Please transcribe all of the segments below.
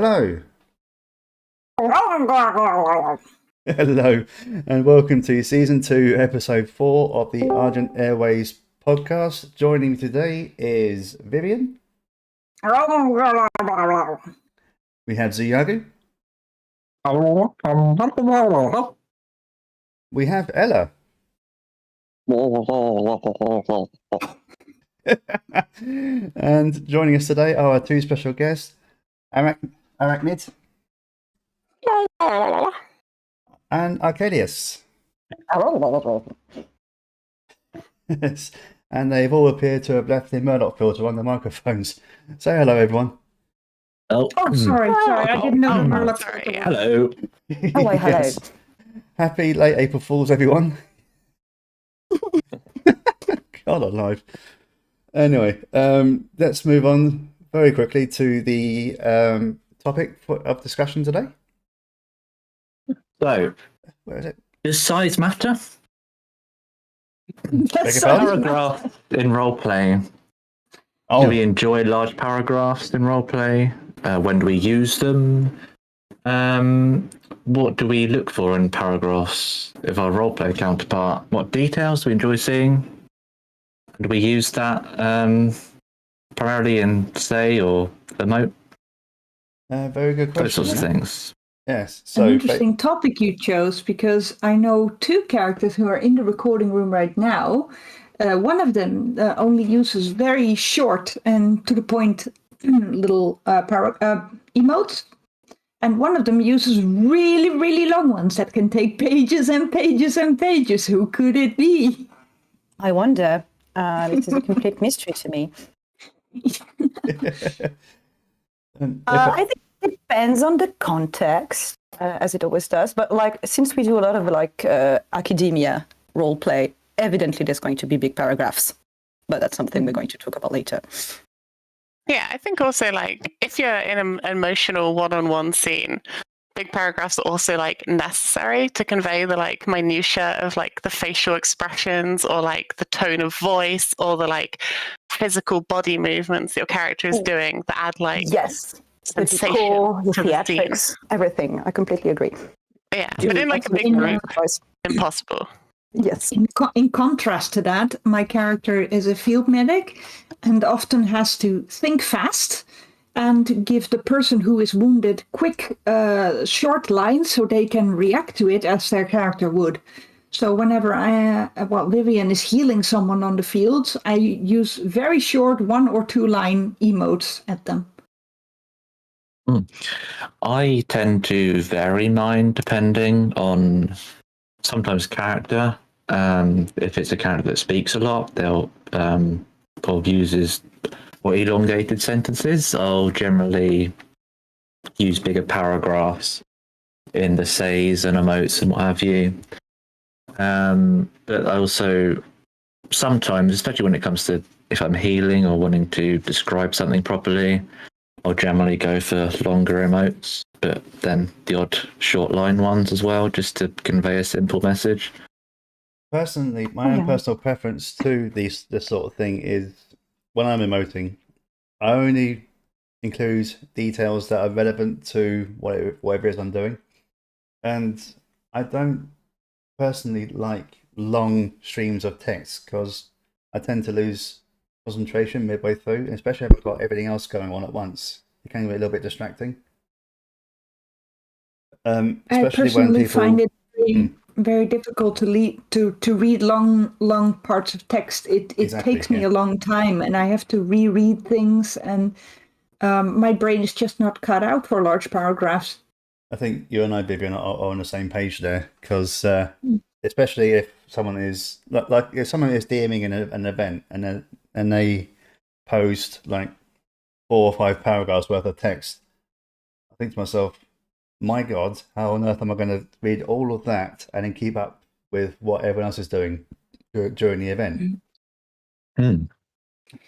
Hello. Hello, and welcome to Season 2, Episode 4 of the Argent Airways podcast. Joining me today is Vivian. We have Xuyagu. We have Ela. And joining us today are our two special guests, Aranict and Acheleus. Yes, and they've all appeared to have left the Murdoch filter on the microphones. Say hello, everyone. Oh, sorry, I didn't know Murdoch filter. Hello. Hello. Yes. Happy late April Fools, everyone. God alive. Anyway, let's move on very quickly to the topic of discussion today. So, Where is it? does size matter? Beg your pardon? Paragraph in roleplay. Oh, Do we enjoy large paragraphs in roleplay? When do we use them? What do we look for in paragraphs of our roleplay counterpart? What details do we enjoy seeing? Do we use that primarily in say or emote? very good question. Those sorts of things. Yes. So An interesting topic you chose, because I know two characters who are in the recording room right now. One of them only uses very short and to the point little emotes, and one of them uses really, really long ones that can take pages and pages and pages. Who could it be? I wonder. This is a complete mystery to me. I think it depends on the context, as it always does. But since we do a lot of academia role play, evidently there's going to be big paragraphs. But that's something we're going to talk about later. Yeah, I think also if you're in an emotional one-on-one scene, big paragraphs are also necessary to convey the minutia of the facial expressions or the tone of voice or the physical body movements your character is doing that add yes, sensation the decor, the to the theatrics, scene. everything. I completely agree. Yeah, but in a big group, impossible. Yes. In contrast to that, my character is a field medic and often has to think fast and give the person who is wounded quick, short lines so they can react to it as their character would. So whenever Vivian is healing someone on the field, I use very short 1 or 2 line emotes at them. I tend to vary mine depending on sometimes character. If it's a character that speaks a lot, they'll uses or elongated sentences. I'll generally use bigger paragraphs in the says and emotes and what have you. But I also sometimes, especially when it comes to if I'm healing or wanting to describe something properly, I'll generally go for longer emotes, but then the odd short line ones as well, just to convey a simple message. Personally, my own personal preference to this sort of thing is when I'm emoting, I only include details that are relevant to whatever it is I'm doing. And I don't personally like long streams of text because I tend to lose concentration midway through, especially if I've got everything else going on at once. It can be a little bit distracting. Especially I personally when people find it very difficult to read long parts of text. It Exactly, takes me a long time, and I have to reread things, and my brain is just not cut out for large paragraphs. I think you and I, Vivian, are on the same page there, because especially if someone is if someone is DMing in an event and they post 4 or 5 paragraphs worth of text, I think to myself, my God, how on earth am I going to read all of that and then keep up with what everyone else is doing during the event? And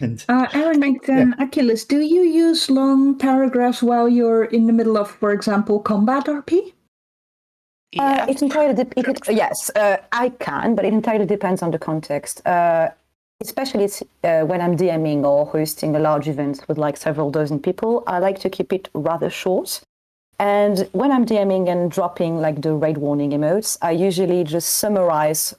Aranict and Achilleus, do you use long paragraphs while you're in the middle of, for example, combat RP? Yeah. It's entirely yes, I can, but it entirely depends on the context. especially when I'm DMing or hosting a large event with like several dozen people, I like to keep it rather short. And when I'm DMing and dropping like the raid warning emotes, I usually just summarize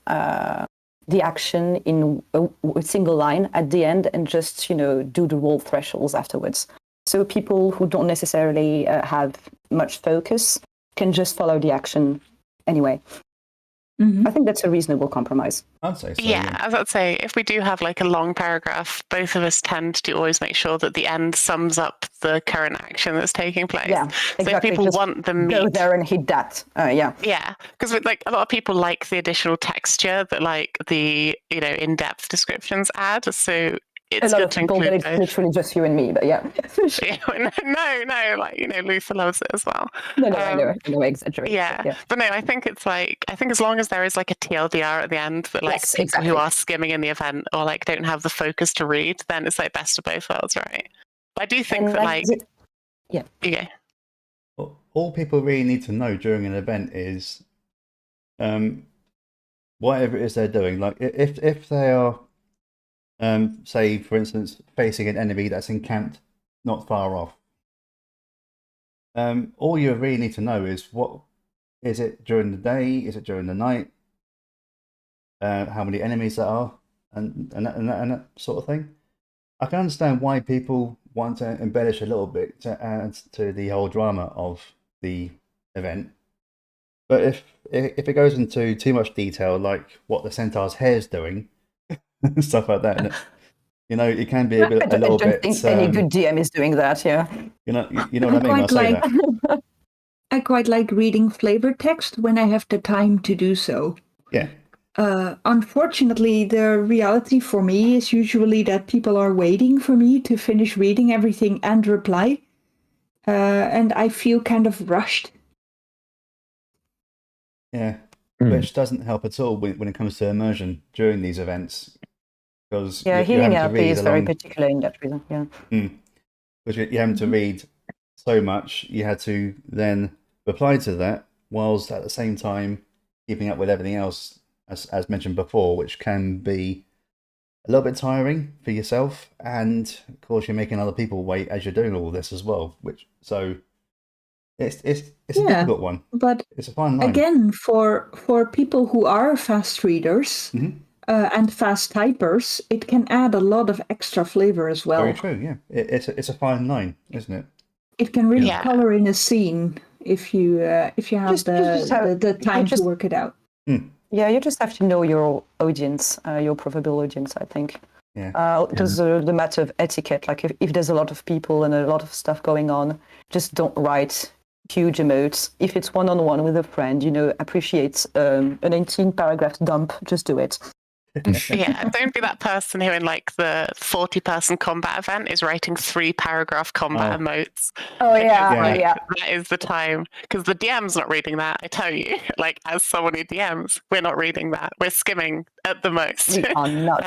the action in a single line at the end and just, do the roll thresholds afterwards. So people who don't necessarily have much focus can just follow the action anyway. I think that's a reasonable compromise. I'd say so. Yeah, as I'd say, if we do have like a long paragraph, both of us tend to always make sure that the end sums up the current action that's taking place. Yeah, exactly. So if people just want the meat, go there and hit that. Yeah. Yeah, because like a lot of people like the additional texture that like the in-depth descriptions add. So it's a lot good of to people, include but it's both. literally just you and me. But yeah. No, like Luther loves it as well. No, I know, I exaggerate. Yeah, but no, I think as long as there is like a TLDR at the end that like Yes, people exactly. who are skimming in the event or like don't have the focus to read, then it's like best of both worlds, right? But I do think that like yeah. All people really need to know during an event is whatever it is they're doing. Like if they are say for instance facing an enemy that's encamped not far off, all you really need to know is what is it during the day, is it during the night, how many enemies there are, and that sort of thing. I can understand why people want to embellish a little bit to add to the whole drama of the event. But if it goes into too much detail, like what the centaur's hair's doing, stuff like that, it can be a little bit. I don't think any good DM is doing that. Yeah. You know what I mean? I say that. I quite like reading flavor text when I have the time to do so. Yeah. Unfortunately, the reality for me is usually that people are waiting for me to finish reading everything and reply. And I feel kind of rushed. Yeah, which doesn't help at all when it comes to immersion during these events. Because healing RP is very particular in that reason. Yeah. Because you're having to read so much, you had to then reply to that, whilst at the same time keeping up with everything else, as mentioned before, which can be a little bit tiring for yourself, and of course you're making other people wait as you're doing all this as well. It's a difficult one, but it's a fine line. Again, for people who are fast readers and fast typers, it can add a lot of extra flavor as well. Very true. Yeah, it's a fine line, isn't it? It can really color in a scene if you have the time to work it out. Yeah, you just have to know your audience, your probable audience, I think. Yeah. There's the matter of etiquette. Like if there's a lot of people and a lot of stuff going on, just don't write huge emotes. If it's one-on-one with a friend, appreciate an 18-paragraph dump, just do it. Yeah, don't be that person who in like the 40-person combat event is writing 3-paragraph combat emotes. Oh yeah. That is the time, because the DM's not reading that. I tell you, like as someone who DMs, we're not reading that. We're skimming at the most. We are not.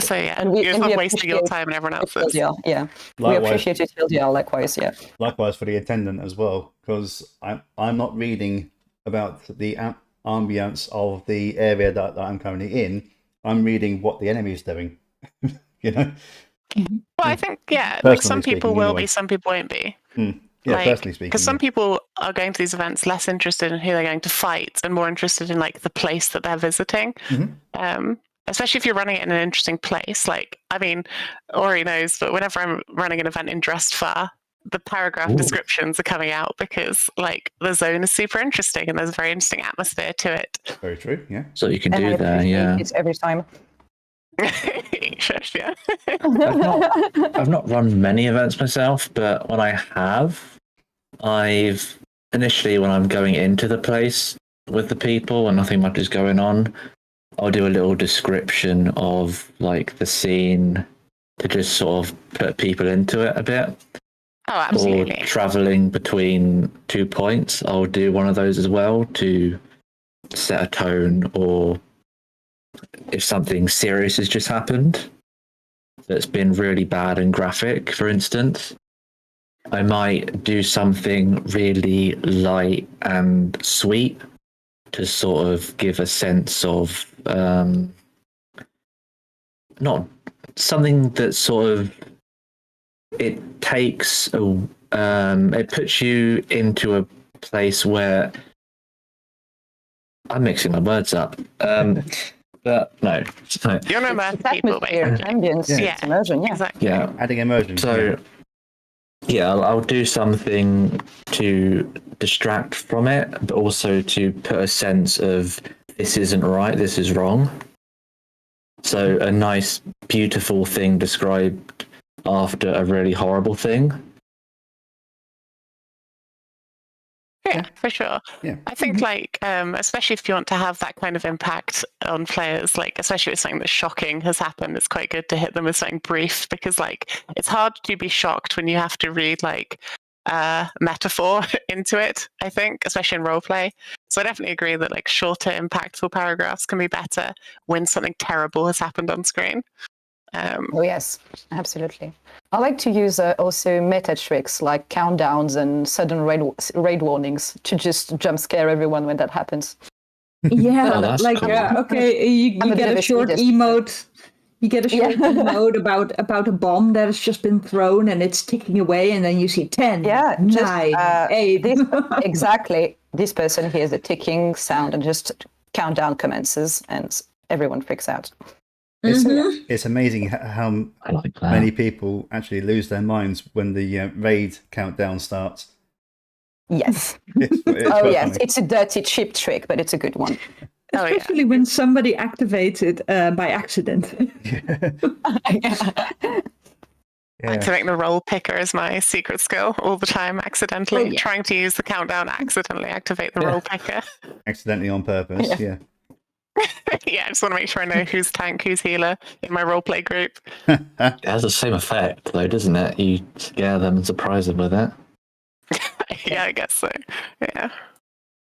So yeah, and you're not wasting your time and everyone else's. Yeah. Likewise, we appreciate it, LDR. Likewise, yeah. Likewise for the attendant as well, because I'm not reading about the ambience of the area that I'm currently in. I'm reading what the enemy is doing. Well, I think like some people will be, some people won't be. Yeah, personally speaking, because some people are going to these events less interested in who they're going to fight and more interested in like the place that they're visiting. Especially if you're running it in an interesting place. Like, I mean, Ori knows, but whenever I'm running an event in Drestfar, the paragraph descriptions are coming out because like the zone is super interesting and there's a very interesting atmosphere to it. Very true, yeah. So you can do that, yeah. It's every time. Shush, yeah. I've not run many events myself, but when I have, I've initially, when I'm going into the place with the people and nothing much is going on, I'll do a little description of like the scene to just sort of put people into it a bit. Oh, absolutely. Or traveling between 2 points, I'll do one of those as well to set a tone, or if something serious has just happened that's been really bad and graphic, for instance, I might do something really light and sweet to sort of give a sense of not something that sort of it takes it puts you into a place where I'm mixing my words up. But no. You're no math people, basically. Ambience, Yeah. immersion, yeah. Exactly. Yeah. Adding immersion. So, yeah, I'll do something to distract from it, but also to put a sense of this isn't right, this is wrong. So a nice, beautiful thing described after a really horrible thing. Yeah, for sure. Yeah. I think like especially if you want to have that kind of impact on players, like especially if something that's shocking has happened, it's quite good to hit them with something brief, because like it's hard to be shocked when you have to read like metaphor into it, I think, especially in roleplay. So I definitely agree that like shorter, impactful paragraphs can be better when something terrible has happened on screen. Oh yes, absolutely. I like to use also meta tricks like countdowns and sudden raid warnings to just jump scare everyone when that happens. Yeah, Oh, that's like cool. Okay, you I'm a bit get of a a short sadist. emote. You get a short Yeah. emote about a bomb that has just been thrown and it's ticking away, and then you see 10, Yeah, 9, just 8. exactly. This person hears a ticking sound and just countdown commences, and everyone freaks out. It's amazing how I like that. many people actually lose their minds when the raid countdown starts. Yes. It's Oh quite yes, funny. it's a dirty, cheap trick, but it's a good one. Especially when somebody activates it by accident. Activating the roll picker is my secret skill all the time, accidentally trying to use the countdown, accidentally activate the roll picker. Accidentally on purpose, yeah. Yeah, I just want to make sure I know who's tank, who's healer in my roleplay group. It has the same effect, though, doesn't it? You scare them and surprise them with it. Yeah, I guess so. Yeah.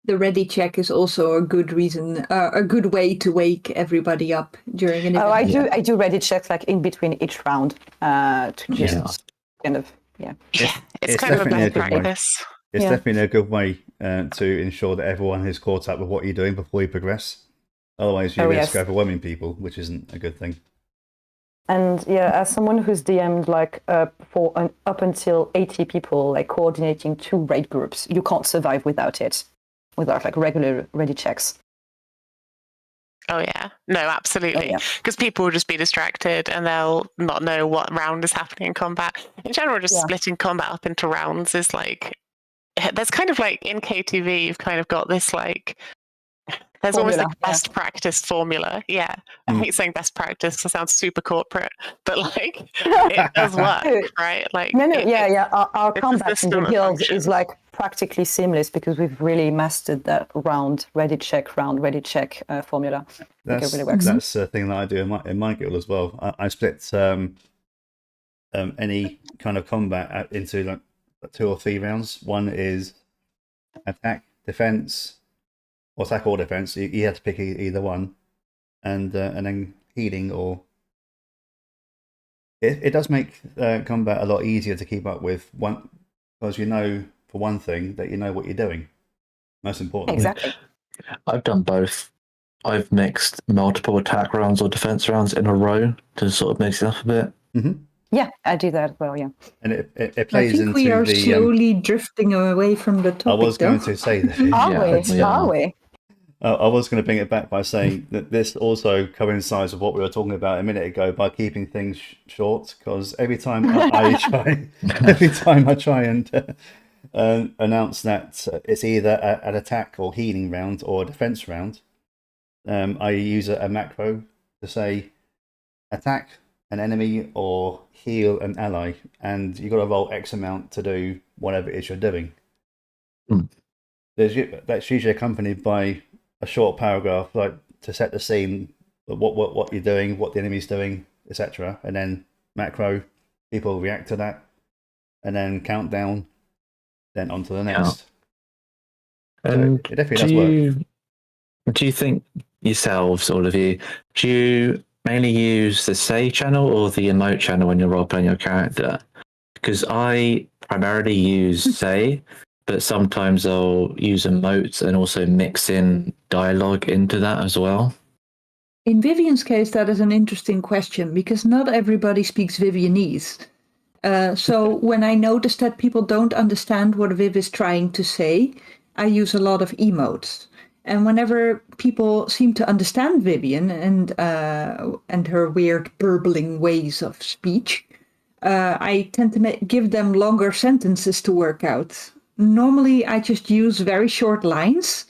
The ready check is also a good reason, a good way to wake everybody up during an event. Oh, I do ready checks like in between each round to just kind of It's kind of a definitely best good way. practice. It's definitely a good way to ensure that everyone is caught up with what you're doing before you progress. Otherwise, you risk overwhelming people, which isn't a good thing. And yeah, as someone who's DM'd like for up until 80 people, like coordinating 2 raid groups, you can't survive without it, without like regular ready checks. Oh yeah, no, absolutely. Because people will just be distracted and they'll not know what round is happening in combat. In general, just splitting combat up into rounds is like, there's kind of like in KTV, you've kind of got this like, there's formula, almost like best practice formula. Yeah. I hate saying best practice because it sounds super corporate, but like it does work, right? Like Our combat in the guild is like practically seamless because we've really mastered that round ready check formula. That's, it really works. That's the thing that I do in my guild as well. I split any kind of combat into like 2 or 3 rounds. One is attack, defense, or attack or defense. You have to pick either one, and then healing. Or it does make combat a lot easier to keep up with, one because you know, for one thing, that you know what you're doing. Most importantly, exactly. I've done both. I've mixed multiple attack rounds or defense rounds in a row to sort of mix it up a bit. Mm-hmm. Yeah, I do that as well. Yeah, and it plays I think into we are the. slowly drifting away from the topic. I was going to say that. Are we? I was going to bring it back by saying that this also coincides with what we were talking about a minute ago by keeping things short. Because every time I try and announce that it's either an attack or healing round or a defense round, I use a macro to say attack an enemy or heal an ally, and you've got to roll X amount to do whatever it is you're doing. That's usually accompanied by a short paragraph, like to set the scene, what you're doing, what the enemy's doing, etc. And then macro, people react to that, and then countdown, then on to the next. And so it definitely does work. Do you think yourselves, all of you, do you mainly use the say channel or the emote channel when you're role-playing your character? Because I primarily use say, but sometimes I'll use emotes and also mix in dialogue into that as well. In Vivian's case, that is an interesting question because not everybody speaks Vivianese. So when I notice that people don't understand what Viv is trying to say, I use a lot of emotes. And whenever people seem to understand Vivian and her weird burbling ways of speech, I tend to give them longer sentences to work out. Normally, I just use very short lines.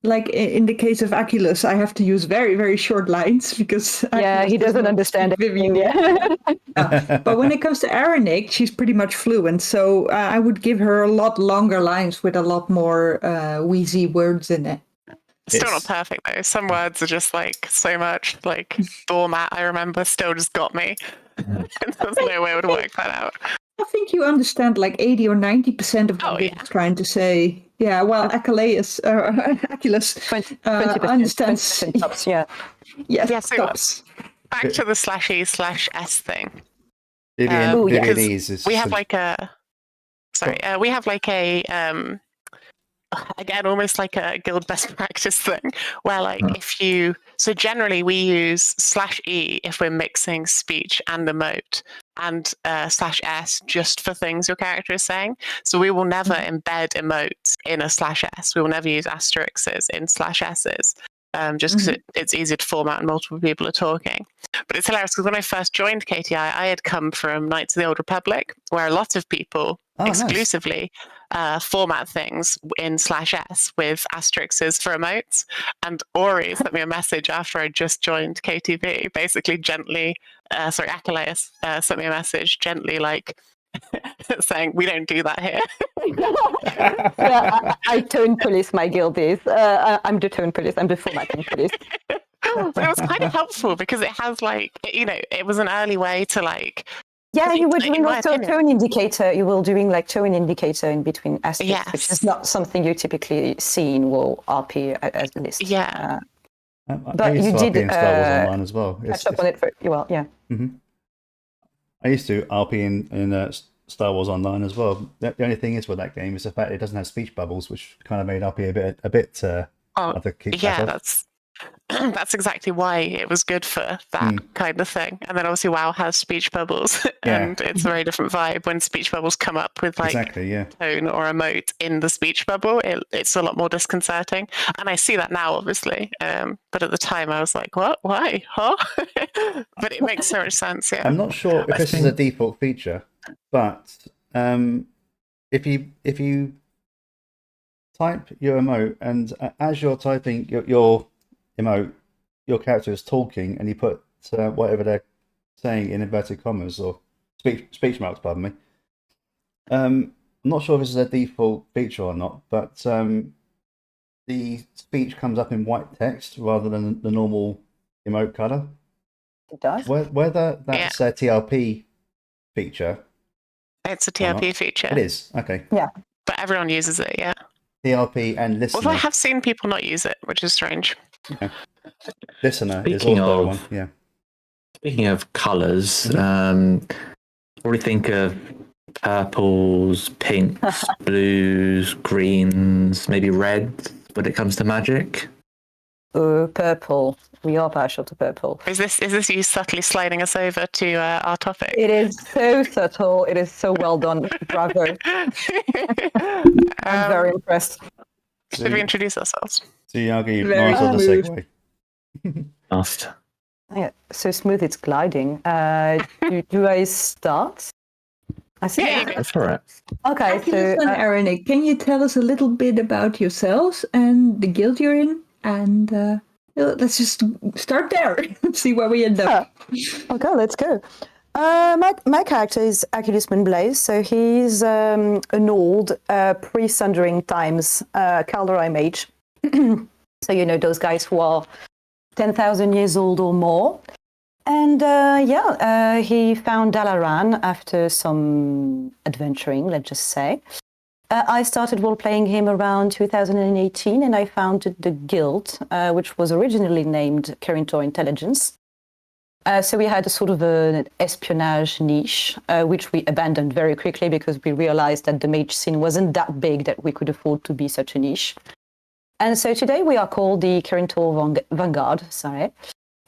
Like in the case of Acheleus, I have to use very, very short lines because he doesn't understand Vivian. But when it comes to Aranict, she's pretty much fluent. So I would give her a lot longer lines with a lot more wheezy words in it. Still not perfect though. Some words are just like so much. Like doormat, I remember, still just got me. There's no way I would work that out. I think you understand like 80 or 90% of what Vivian's trying to say. Yeah, well, Acheleus understands. 20% tops, yeah. Yes, tops. Back to the /E//S thing. Vivianese is. We have like a. Sorry, we have like a. Again, almost like a guild best practice thing, where like so generally we use /E if we're mixing speech and emote, and /S just for things your character is saying. So we will never embed emotes in a /S. We will never use asterisks in /S's. Just because it's easier to format and multiple people are talking. But it's hilarious because when I first joined KTI, I had come from Knights of the Old Republic, where a lot of people exclusively format things in /S with asterisks for emotes. And Ori sent me a message after I just joined KTV, basically gently, Acheleus sent me a message gently like saying, we don't do that here. I tone police my guild is. I'm the tone police, I'm the formatting police. So it was kind of helpful because it has like, it was an early way to like. Yeah, you were doing also tone indicator. You were doing like tone indicator in between asterisks, which is not something you typically see in WoW RP as a list. Yeah. But you did in Star Wars Online as well. Catch up on it for yeah. Mm-hmm. I used to RP in Star Wars Online as well. The only thing is with that game is the fact it doesn't have speech bubbles, which kind of made RP a bit hard to keep track of. That's exactly why it was good for that kind of thing. And then obviously WoW has speech bubbles, and it's a very different vibe when speech bubbles come up with like tone or emote in the speech bubble. It's a lot more disconcerting, and I see that now, obviously. But at the time, I was like, "What? Why? Huh?" But it makes so much sense. Yeah, I'm not sure if this is a default feature, but if you type your emote, and as you're typing your emote, your character is talking, and you put whatever they're saying in inverted commas or speech marks, pardon me. I'm not sure if this is a default feature or not, but the speech comes up in white text rather than the normal emote color. It does. Whether that's a TRP feature. It's a TRP feature. It is, okay. Yeah. But everyone uses it, yeah. TRP and listener. Although I have seen people not use it, which is strange. Yeah. Listener is also one, yeah. Speaking of colours, probably think of purples, pinks, blues, greens, maybe reds when it comes to magic. Purple. We are partial to purple. Is this you subtly sliding us over to our topic? It is so subtle. It is so well done. Bravo. I'm very impressed. Should we introduce ourselves? Xuyagu, nice on the segue. Fast. Yeah, so smooth it's gliding. Do I start? I see. Yeah, that's all right. Okay, Acheleus and Aranict, can you tell us a little bit about yourselves and the guild you're in? And let's just start there. See where we end up. Okay, let's go. My character is Acheleus Moonblaze, so he's an old pre-Sundering Times Kaldorei mage. So those guys who are 10,000 years old or more. And he found Dalaran after some adventuring, let's just say. I started role-playing him around 2018, and I founded the guild, which was originally named Kirin Intelligence. So we had a sort of an espionage niche, which we abandoned very quickly because we realized that the mage scene wasn't that big that we could afford to be such a niche. And so today we are called the Kirin Vanguard, sorry.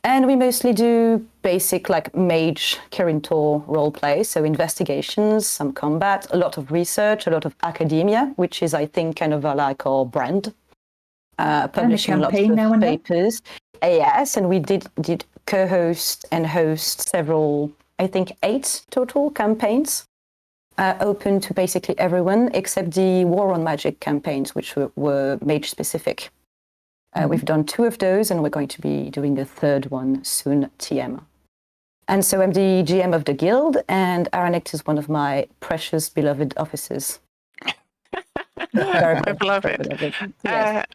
And we mostly do basic like mage Kirin roleplay, so investigations, some combat, a lot of research, a lot of academia, which is, I think, kind of like our brand. Publishing lots of papers. Yes, and we did co-host and host several, I think 8 total campaigns, open to basically everyone except the War on Magic campaigns, which were mage specific. We've done 2 of those, and we're going to be doing a 3rd one soon, TM. And so I'm the GM of the guild, and Aranict is one of my precious, beloved officers. I love it. Yes.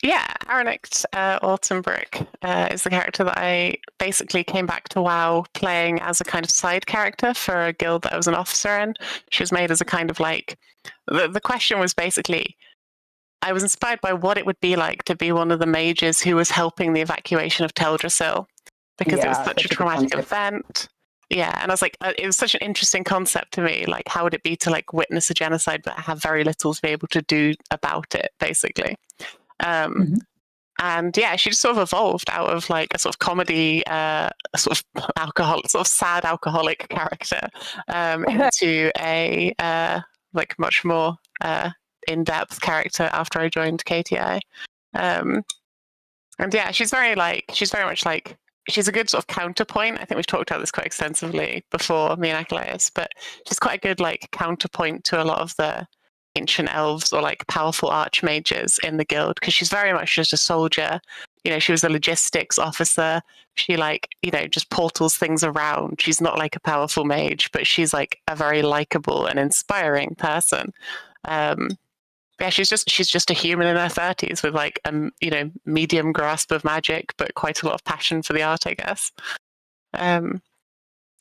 Yeah, Aranict Autumnbrook is the character that I basically came back to WoW playing as a kind of side character for a guild that I was an officer in. She was made as a kind of like... The question was basically... I was inspired by what it would be like to be one of the mages who was helping the evacuation of Teldrassil, because it was such a traumatic event. Yeah, and I was like, it was such an interesting concept to me. Like, how would it be to like witness a genocide but have very little to be able to do about it, basically? And yeah, she just sort of evolved out of like a sort of comedy, sort of sad alcoholic character into a like much more in-depth character after I joined KTI. And yeah, she's very much like, she's a good sort of counterpoint. I think we've talked about this quite extensively before, me and Acheleus, but she's quite a good like counterpoint to a lot of the ancient elves or like powerful archmages in the guild, because she's very much just a soldier. You know, she was a logistics officer. She like, you know, just portals things around. She's not like a powerful mage, but she's like a very likable and inspiring person. Yeah, she's just a human in her 30s with like you know, medium grasp of magic, but quite a lot of passion for the art, I guess. And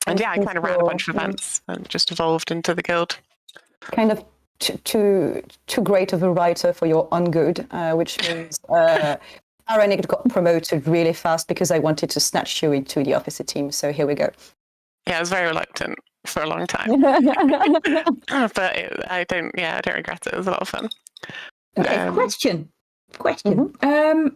yeah, I kind of ran a bunch of events and just evolved into the guild. Kind of too great of a writer for your own good, which means Aranict got promoted really fast because I wanted to snatch you into the officer team. So here we go. Yeah, I was very reluctant for a long time, but I don't regret it. It was a lot of fun. Okay, question.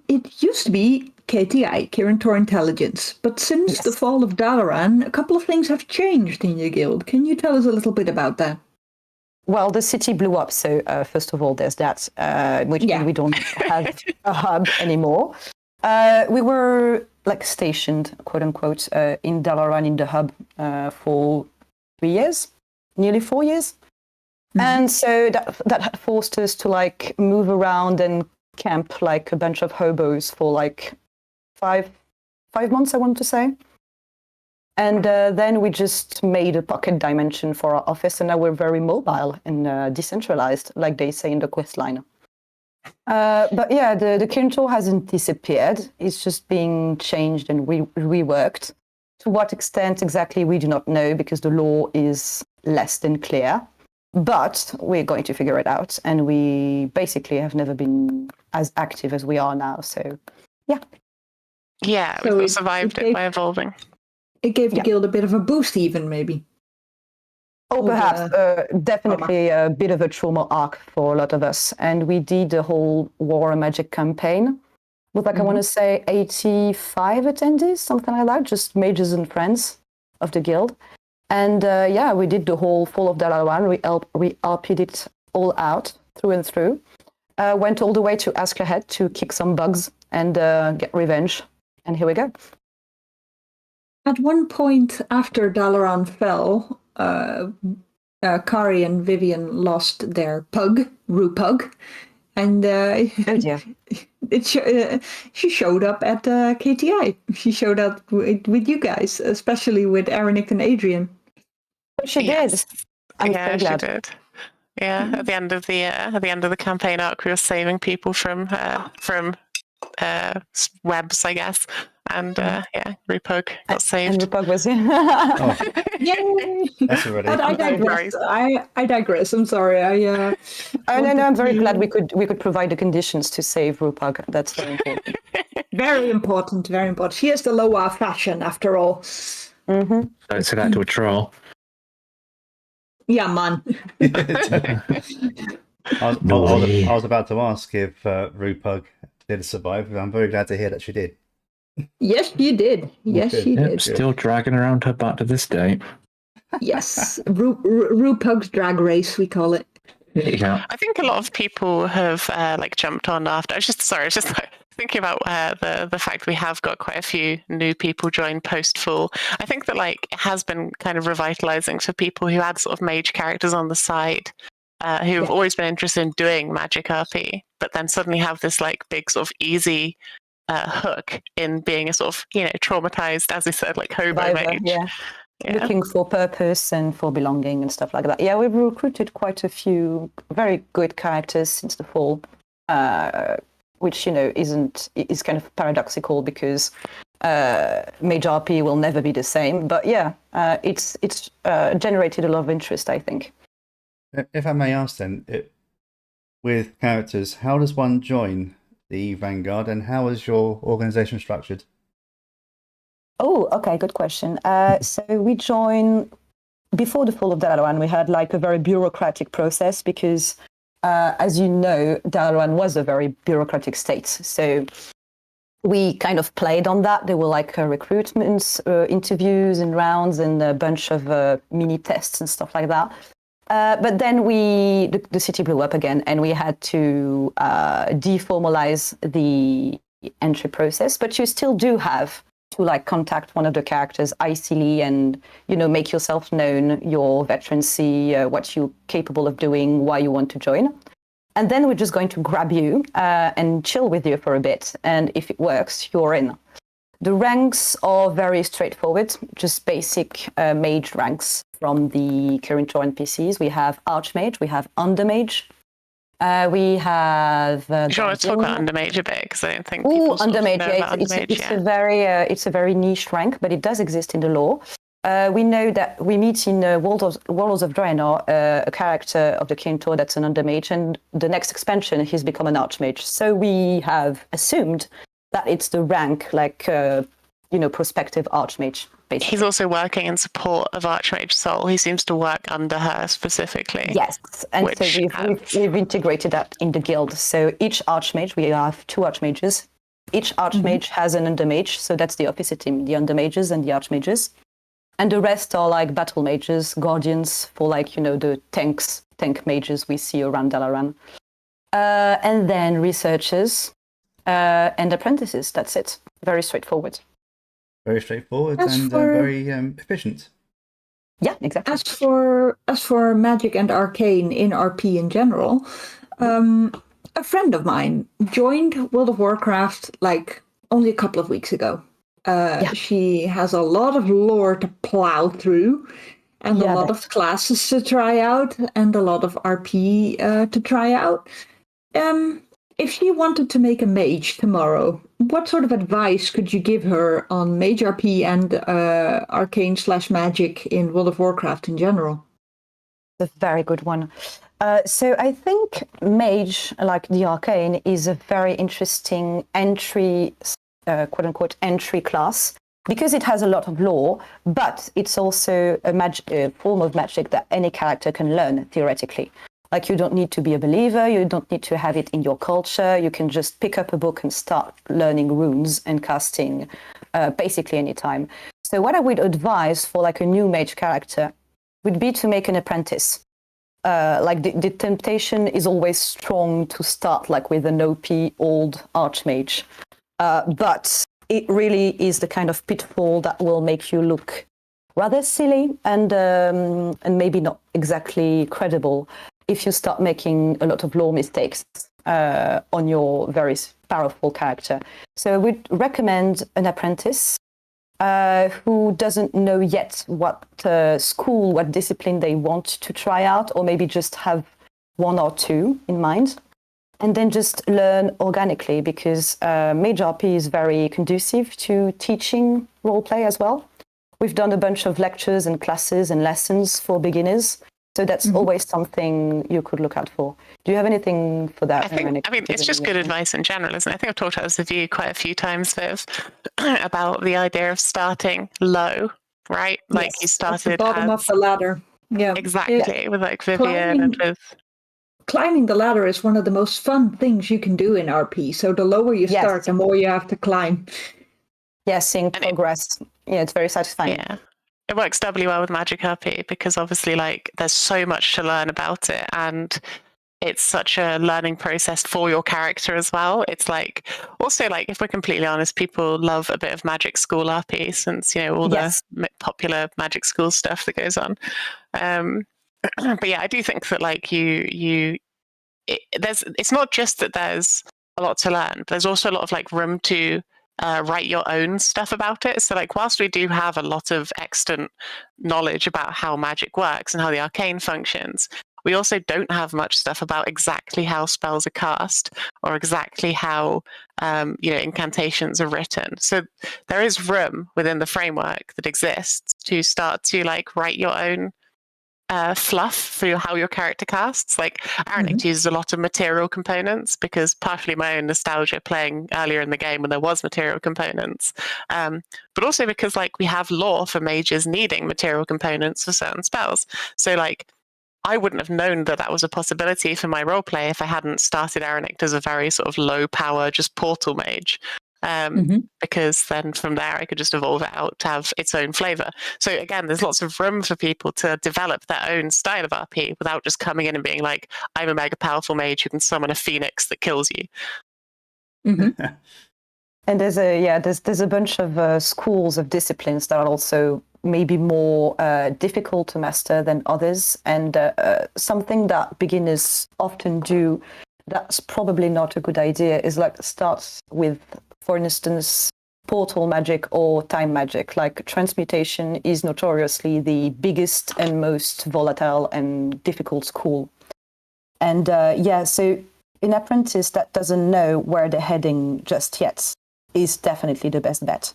It used to be KTI, Kirin Tor Intelligence, but since the fall of Dalaran, a couple of things have changed in your guild. Can you tell us a little bit about that? Well, the city blew up, so first of all, there's that, which we don't have a hub anymore. We were like stationed, quote unquote, in Dalaran in the hub for 3 years, nearly 4 years. And so that forced us to like move around and camp like a bunch of hobos for like five months, I want to say. And then we just made a pocket dimension for our office, and now we're very mobile and decentralized, like they say in the quest line. But yeah, the Kirin Tor hasn't disappeared. It's just being changed and reworked. To what extent exactly, we do not know, because the law is less than clear. But we're going to figure it out, and we basically have never been as active as we are now. So, yeah. Yeah, so we survived it by evolving. It gave the guild a bit of a boost, even, maybe. Oh, perhaps. Definitely a bit of a trauma arc for a lot of us. And we did the whole War and Magic campaign with, like, I want to say 85 attendees, something like that, just mages and friends of the guild. And yeah, we did the whole Fall of Dalaran. We RP'd it all out, through and through. Went all the way to Askeladd to kick some bugs and get revenge. And here we go. At one point after Dalaran fell, Kari and Vivian lost their pug, Rupug, and she showed up at KTI. She showed up with you guys, especially with Aranict and Adrian. She did. I'm so glad. She did. Yeah, at the end of the campaign arc, we were saving people from webs, I guess. And yeah, Rupug got saved. And Rupug was Yay! That's already. But I digress. I'm sorry. No, I'm very glad we could provide the conditions to save Rupug. That's very important. Very important. Very important. She is the Loa fashion, after all. Don't say that to a troll. Yeah, man. I was about to ask if Rupug did survive. I'm very glad to hear that she did. Yes, she did. Yes, Good. she Yep, did. still dragging around her butt to this day. Yes, RuPug's drag race, we call it. There you go. I think a lot of people have like jumped on after. I was just like, thinking about the fact we have got quite a few new people join post Fall. I think that like it has been kind of revitalizing for people who had sort of mage characters on the side, who've always been interested in doing magic RP, but then suddenly have this like big sort of easy hook in being a sort of traumatized, as I said, like hobo mage. Yeah. Looking for purpose and for belonging and stuff like that. Yeah, we've recruited quite a few very good characters since the Fall, which is kind of paradoxical because mage RP will never be the same. But yeah, it's generated a lot of interest, I think. If I may ask then, with characters, how does one join the Vanguard, and how is your organization structured? Oh, okay, good question. So we joined before the Fall of Dalaran. We had like a very bureaucratic process because, as you know, Dalaran was a very bureaucratic state. So we kind of played on that. There were like recruitments, interviews and rounds and a bunch of mini tests and stuff like that. But then the city blew up again and we had to deformalize the entry process. But you still do have to like contact one of the characters icily and make yourself known, your veterancy, what you're capable of doing, why you want to join. And then we're just going to grab you and chill with you for a bit. And if it works, you're in. The ranks are very straightforward, just basic mage ranks from the current NPCs. We have Archmage, we have Undermage, we have. Do you want to talk about Undermage a bit? Because I don't think people Undermage. know about Undermage. It's a very niche rank, but it does exist in the lore. We know that we meet in Warlords of Draenor a character of the Kirin that's an Undermage, and the next expansion he's become an Archmage. So we have assumed that it's the rank, like prospective Archmage. Basically. He's also working in support of Archmage Soul. He seems to work under her specifically. Yes, and so we've integrated that in the guild. So each Archmage, we have 2 Archmages. Each Archmage has an Undermage, so that's the opposite team, the Undermages and the Archmages. And the rest are like battle mages, guardians for like, the tank mages we see around Dalaran. And then researchers and apprentices, that's it. Very straightforward. Very straightforward and very efficient. Yeah, exactly. As for magic and arcane in RP in general, a friend of mine joined World of Warcraft like only a couple of weeks ago. She has a lot of lore to plow through and a lot of classes to try out and a lot of RP to try out. If she wanted to make a mage tomorrow, what sort of advice could you give her on mage RP and arcane/magic in World of Warcraft in general? A very good one. So I think mage, like the arcane, is a very interesting entry, quote-unquote, entry class because it has a lot of lore, but it's also a form of magic that any character can learn theoretically. Like you don't need to be a believer, you don't need to have it in your culture, you can just pick up a book and start learning runes and casting basically anytime. So what I would advise for like a new mage character would be to make an apprentice. Like the temptation is always strong to start like with an OP old archmage. But it really is the kind of pitfall that will make you look rather silly and maybe not exactly credible if you start making a lot of lore mistakes on your very powerful character. So I would recommend an apprentice who doesn't know yet what school, what discipline they want to try out, or maybe just have 1 or 2 in mind. And then just learn organically because Mage RP is very conducive to teaching roleplay as well. We've done a bunch of lectures and classes and lessons for beginners. So that's always something you could look out for. Do you have anything for that? I mean, it's just good advice in general, isn't it? I think I've talked about this with you quite a few times, Viv, about the idea of starting low, right? Like you started at the bottom of the ladder. Yeah, exactly, with like Vivian and with climbing the ladder is one of the most fun things you can do in RP. So the lower you start, the more you have to climb. Yeah, seeing progress. It's very satisfying. Yeah. It works doubly well with Magic RP because obviously like there's so much to learn about it, and it's such a learning process for your character as well. It's like, also like, if we're completely honest, people love a bit of Magic School RP since, all the popular Magic School stuff that goes on. But yeah, I do think that like it's not just that there's a lot to learn, but there's also a lot of like room to write your own stuff about it. So like, whilst we do have a lot of extant knowledge about how magic works and how the arcane functions, we also don't have much stuff about exactly how spells are cast or exactly how incantations are written. So there is room within the framework that exists to start to like write your own fluff for how your character casts. Like Aranict uses a lot of material components because partially my own nostalgia playing earlier in the game when there was material components, but also because like we have lore for mages needing material components for certain spells. So like I wouldn't have known that that was a possibility for my roleplay if I hadn't started Aranict as a very sort of low power, just portal mage. Because then from there I could just evolve it out to have its own flavor. So again, there's lots of room for people to develop their own style of RP without just coming in and being like, I'm a mega powerful mage who can summon a phoenix that kills you. And there's a bunch of schools of disciplines that are also maybe more difficult to master than others, and something that beginners often do that's probably not a good idea is like starts with, for instance, portal magic or time magic. Like transmutation is notoriously the biggest and most volatile and difficult school. And so an apprentice that doesn't know where they're heading just yet is definitely the best bet.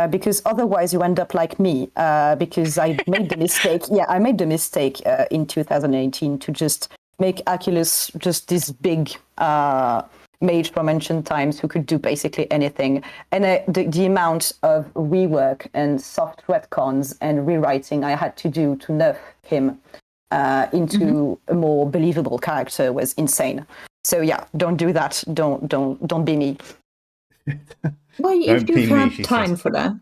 Because otherwise you end up like me, because I made the mistake. I made the mistake in 2018 to just make Acheleus just this big mage from ancient times who could do basically anything. And the amount of rework and soft retcons and rewriting I had to do to nerf him into a more believable character was insane. So yeah, don't do that. Don't be me. Well, if you've had time for that.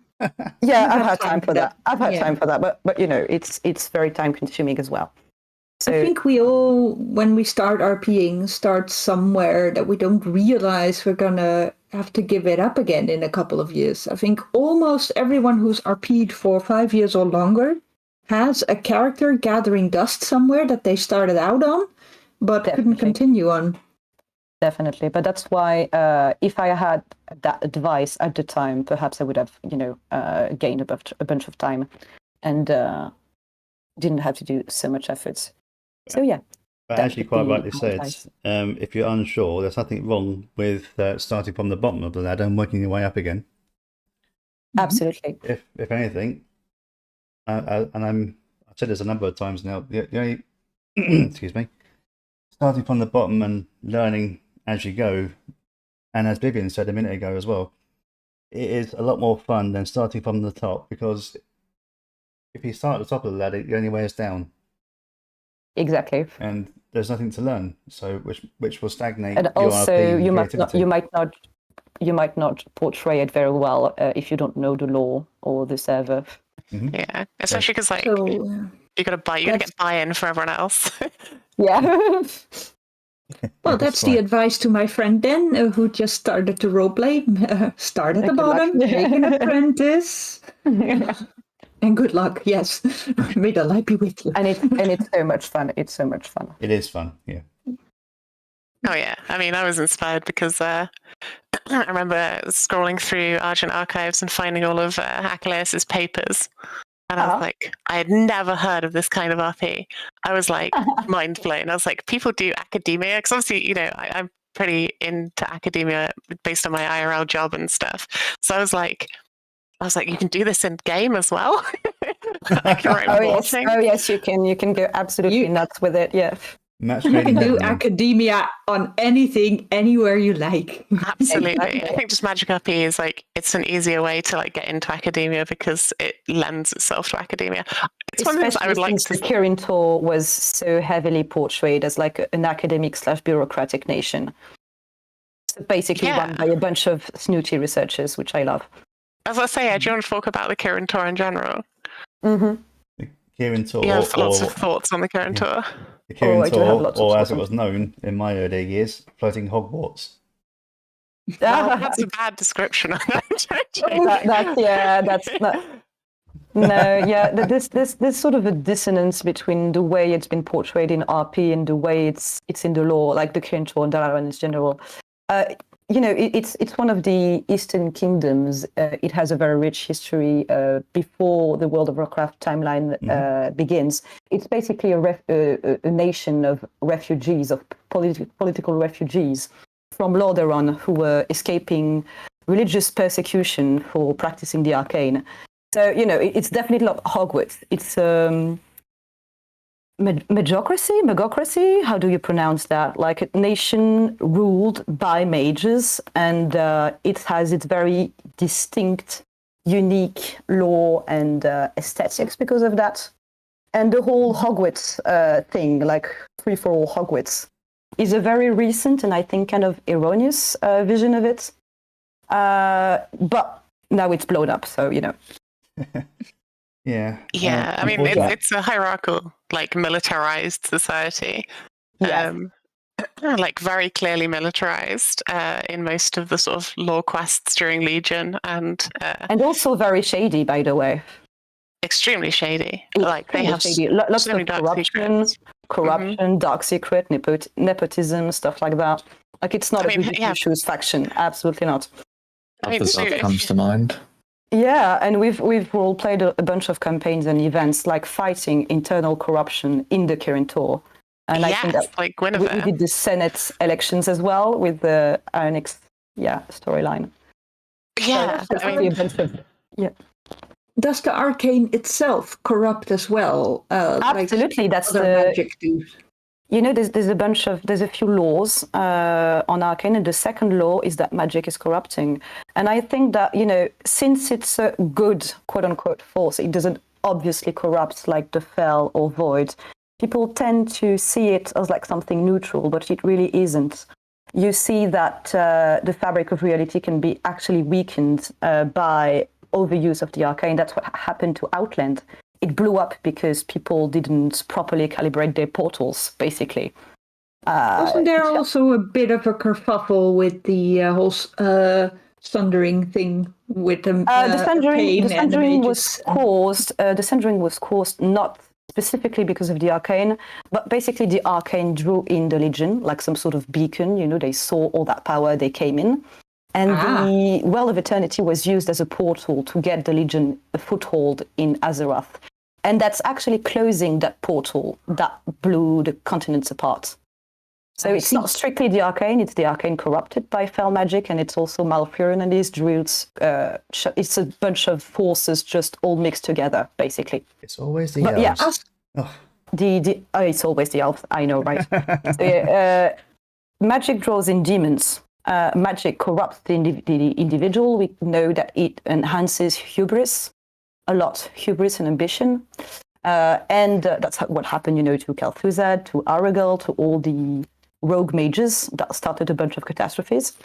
Yeah, I've had time for that. I've had time for that, but it's very time consuming as well. So, I think we all, when we start RPing, start somewhere that we don't realize we're gonna have to give it up again in a couple of years. I think almost everyone who's RP'd for 5 years or longer has a character gathering dust somewhere that they started out on, but couldn't continue on. Definitely, but that's why if I had that advice at the time, perhaps I would have, gained a bunch of time and didn't have to do so much effort. So yeah. But as you quite rightly said, if you're unsure, there's nothing wrong with starting from the bottom of the ladder and working your way up again. Absolutely. If anything, I've said this a number of times now. The only, excuse me, starting from the bottom and learning as you go, and as Vivian said a minute ago as well, it is a lot more fun than starting from the top, because if you start at the top of the ladder, the only way is down. Exactly. And there's nothing to learn, so which will stagnate. And your also, RP you might not portray it very well if you don't know the lore or the server. Yeah, especially because you gotta get buy-in from everyone else. Yeah. Well, that's the advice to my friend Den, who just started to roleplay. Start at the bottom, make an apprentice. And good luck, yes. May the light be with you. And it's so much fun. It's so much fun. It is fun, yeah. Oh yeah, I mean, I was inspired because I remember scrolling through Argent Archives and finding all of Acheleus's papers. And I was like, I had never heard of this kind of RP. I was like mind blown. I was like, people do academia? Because obviously, I'm pretty into academia based on my IRL job and stuff. So I was like, you can do this in game as well. I can write yes, you can. You can go absolutely nuts with it. Yeah. Match You made in can do heaven. academia on anything, anywhere you like. Absolutely. I think just Magic RP is like, it's an easier way to like get into academia because it lends itself to academia. It's one of the things I would like to the Kirin Tour was so heavily portrayed as like an academic / bureaucratic nation. So basically run by a bunch of snooty researchers, which I love. As I say, do you want to talk about the Kirin Tour in general? Mm-hmm. The Kirin Tour. You have lots of thoughts on the Kirin Tour. The Kirin I do have Tour, lots of or as thoughts it was known in my early years, floating Hogwarts. Well, that's a bad description. That's not. No, yeah, there's sort of a dissonance between the way it's been portrayed in RP and the way it's in the lore, like the Kirin Tour and Dalaran in general. It's one of the Eastern kingdoms. It has a very rich history before the World of Warcraft timeline begins. It's basically a nation of refugees, of political refugees from Lordaeron who were escaping religious persecution for practicing the arcane. So, it's definitely not Hogwarts. It's magocracy? How do you pronounce that? Like a nation ruled by mages, and it has its very distinct, unique lore and aesthetics because of that. And the whole Hogwarts thing, like free-for-all Hogwarts, is a very recent and I think kind of erroneous vision of it. But now it's blown up, so, Yeah, I mean, it's a hierarchical, like militarized society. Yeah. Like very clearly militarized in most of the sort of lore quests during Legion, and also very shady, by the way. Extremely shady. Like they have lots so many of corruption, dark secret, nepotism, stuff like that. Like it's not a goody shoes faction, absolutely not. That comes to mind. Yeah, and we've role played a bunch of campaigns and events like fighting internal corruption in the Kirin Tour. And I think that like we did the Senate elections as well with the Aranict storyline. Yeah, so I mean, Does the arcane itself corrupt as well? Absolutely, like that's other magic do. There's a few laws on arcane, and the second law is that magic is corrupting. And I think that, since it's a good, quote unquote, force, it doesn't obviously corrupt like the Fel or Void. People tend to see it as like something neutral, but it really isn't. You see that the fabric of reality can be actually weakened by overuse of the arcane. That's what happened to Outland. It blew up because people didn't properly calibrate their portals, basically. Wasn't there also a bit of a kerfuffle with the whole sundering thing with the sundering was caused not specifically because of the arcane, but basically the arcane drew in the Legion, like some sort of beacon. They saw all that power, they came in. And the Well of Eternity was used as a portal to get the Legion a foothold in Azeroth. And that's actually closing that portal that blew the continents apart. So it's not strictly the arcane, it's the arcane corrupted by fel magic, and it's also Malfurion and these druids. It's a bunch of forces just all mixed together, basically. It's always the elves. It's always the elves, I know, right? Magic draws in demons. Magic corrupts the individual. We know that it enhances hubris a lot, hubris and ambition. And that's what happened, to Kel'Thuzad, to Aragorn, to all the rogue mages that started a bunch of catastrophes.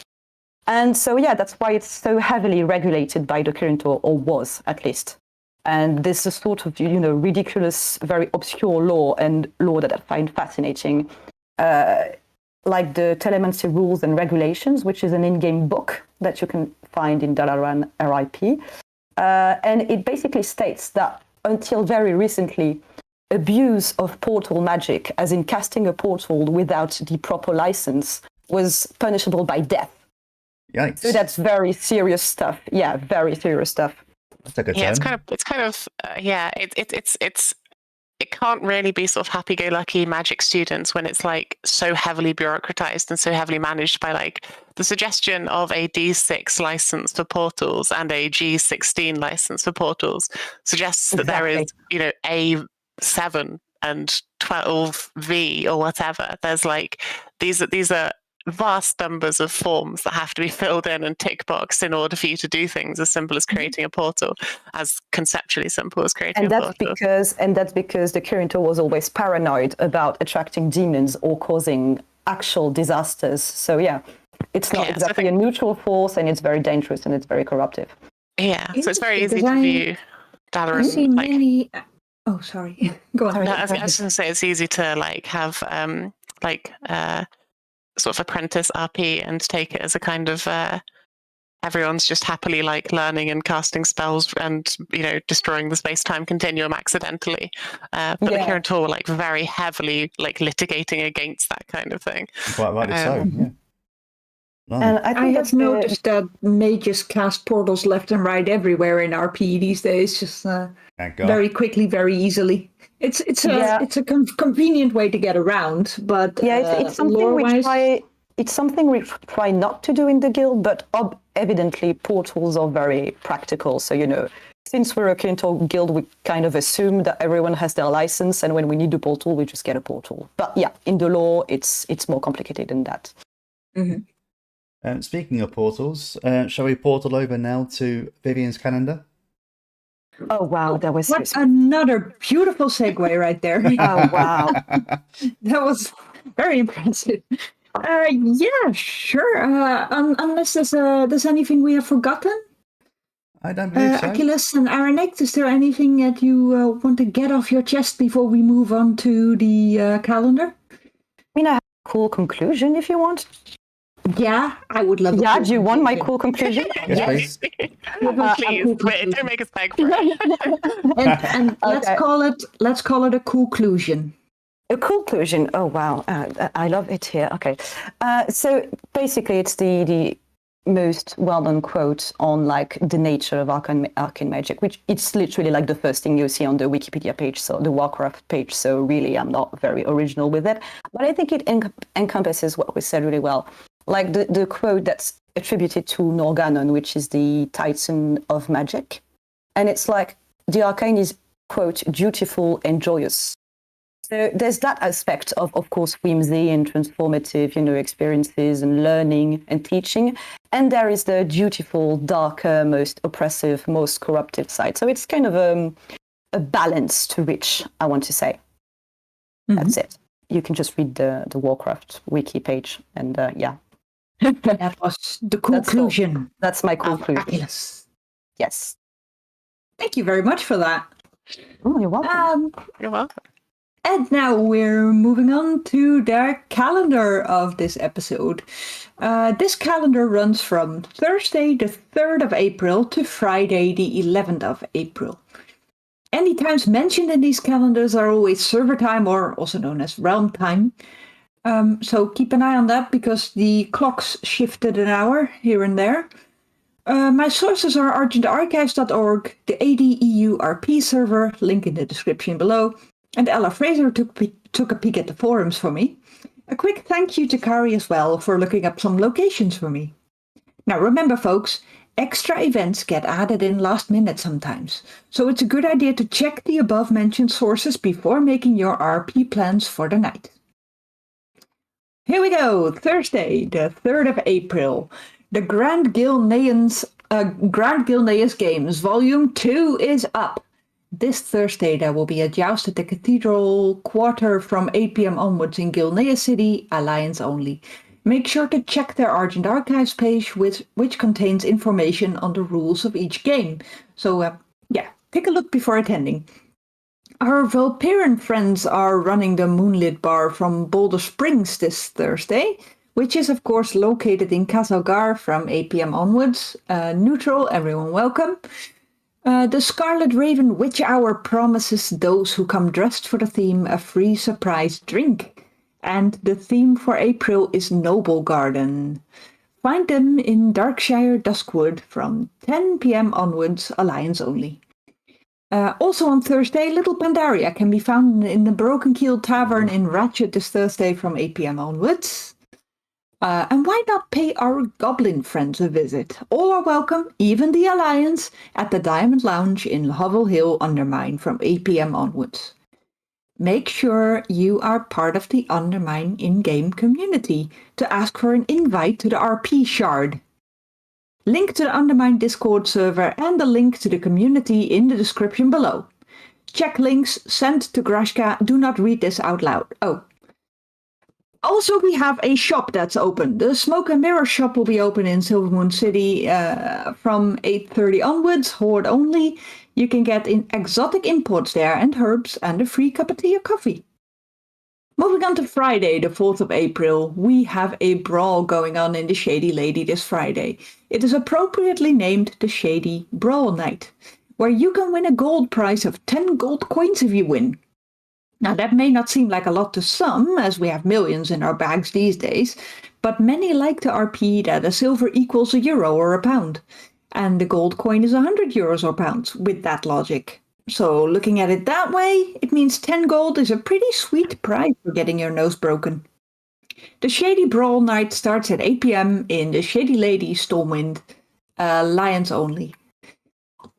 And so, that's why it's so heavily regulated by the Kirin Tour, or was, at least. And this is sort of, ridiculous, very obscure law and law that I find fascinating. Like the Telemancy Rules and Regulations, which is an in-game book that you can find in Dalaran RIP. And it basically states that until very recently, abuse of portal magic, as in casting a portal without the proper license, was punishable by death. Yikes. So that's very serious stuff. Yeah, very serious stuff. That's a good term. It can't really be sort of happy-go-lucky magic students when it's like so heavily bureaucratized and so heavily managed by like the suggestion of a D6 license for portals and a G16 license for portals suggests that there is, A7 and 12V or whatever. There's like these are vast numbers of forms that have to be filled in and tick boxed in order for you to do things as simple as creating a portal, as conceptually simple as creating a portal. That's because the Kirin was always paranoid about attracting demons or causing actual disasters. So yeah, it's not exactly a neutral force, and it's very dangerous and it's very corruptive. Yeah, so it's very easy to view Dalaran. I see many. Oh, sorry. Go on. No, I was going to say it's easy to have sort of apprentice RP and take it as a kind of everyone's just happily learning and casting spells and destroying the space-time continuum accidentally. But the Kirin Tor were very heavily litigating against that kind of thing. Quite rightly so. Yeah. And I have noticed that mages cast portals left and right everywhere in RP these days, just very quickly, very easily. It's a convenient way to get around, but it's something we try not to do in the guild. But evidently, portals are very practical. So since we're a Kirin guild, we kind of assume that everyone has their license, and when we need a portal, we just get a portal. But yeah, in the lore, it's more complicated than that. Mm-hmm. Speaking of portals, shall we portal over now to Vivian's calendar? Oh wow, that was another beautiful segue right there. Oh wow, that was very impressive. Yeah, sure. Unless there's anything we have forgotten. I don't believe so. Achilleus and Aranict, is there anything that you want to get off your chest before we move on to the calendar? I mean, I have a cool conclusion if you want. Yeah, I would love. Yeah, do you want my cool conclusion? Yes, please. Please, wait, don't make us beg for it. and let's call it a conclusion. A conclusion. Oh wow, I love it here. Okay, so basically, it's the most well-known quote on the nature of arcane magic, which it's literally the first thing you see on the Wikipedia page, so the Warcraft page. So really, I'm not very original with it, but I think it encompasses what we said really well. The quote that's attributed to Norganon, which is the Titan of magic. And it's the arcane is, quote, dutiful and joyous. So there's that aspect of course, whimsy and transformative, experiences and learning and teaching. And there is the dutiful, darker, most oppressive, most corruptive side. So it's kind of a balance to reach, I want to say. Mm-hmm. That's it. You can just read the Warcraft wiki page and yeah. That was the conclusion. That's my conclusion. Achilleus. Yes. Thank you very much for that. Oh, you're welcome. You're welcome. And now we're moving on to the calendar of this episode. This calendar runs from Thursday the 3rd of April to Friday the 11th of April. Any times mentioned in these calendars are always server time, or also known as realm time. So keep an eye on that because the clocks shifted an hour here and there. My sources are argentarchives.org, the ADEU RP server, link in the description below, and Ella Fraser took a peek at the forums for me. A quick thank you to Kari as well for looking up some locations for me. Now remember folks, extra events get added in last minute sometimes, so it's a good idea to check the above mentioned sources before making your RP plans for the night. Here we go, Thursday, the 3rd of April. The Grand Gilneas Games, Volume 2 is up. This Thursday there will be a joust at the Cathedral Quarter from 8 p.m. onwards in Gilneas City, Alliance only. Make sure to check their Argent Archives page, which contains information on the rules of each game. So, take a look before attending. Our Valpyrian friends are running the Moonlit Bar from Boulder Springs this Thursday, which is of course located in Kazalgar from 8 p.m. onwards. Neutral, everyone welcome. The Scarlet Raven Witch Hour promises those who come dressed for the theme a free surprise drink. And the theme for April is Noble Garden. Find them in Darkshire Duskwood from 10 p.m. onwards, Alliance only. Also on Thursday, Little Pandaria can be found in the Broken Keel Tavern in Ratchet this Thursday from 8 p.m. onwards. And why not pay our goblin friends a visit? All are welcome, even the Alliance, at the Diamond Lounge in Hovel Hill Undermine from 8 p.m. onwards. make sure you are part of the Undermine in-game community to ask for an invite to the RP shard. Link to the Undermine Discord server and the link to the community in the description below. Check links sent to Grashka. Do not read this out loud. Oh. Also, we have a shop that's open. The Smoke and Mirror shop will be open in Silvermoon City from 8:30 onwards, Horde only. You can get exotic imports there and herbs and a free cup of tea or coffee. Moving on to Friday, the 4th of April, we have a brawl going on in the Shady Lady this Friday. It is appropriately named the Shady Brawl Night, where you can win a gold prize of 10 gold coins if you win. Now that may not seem like a lot to some, as we have millions in our bags these days, but many like to RP that a silver equals a euro or a pound, and the gold coin is 100 euros or pounds, with that logic. So looking at it that way, it means 10 gold is a pretty sweet prize for getting your nose broken. The Shady Brawl Night starts at 8 p.m. in the Shady Lady Stormwind, Lions only.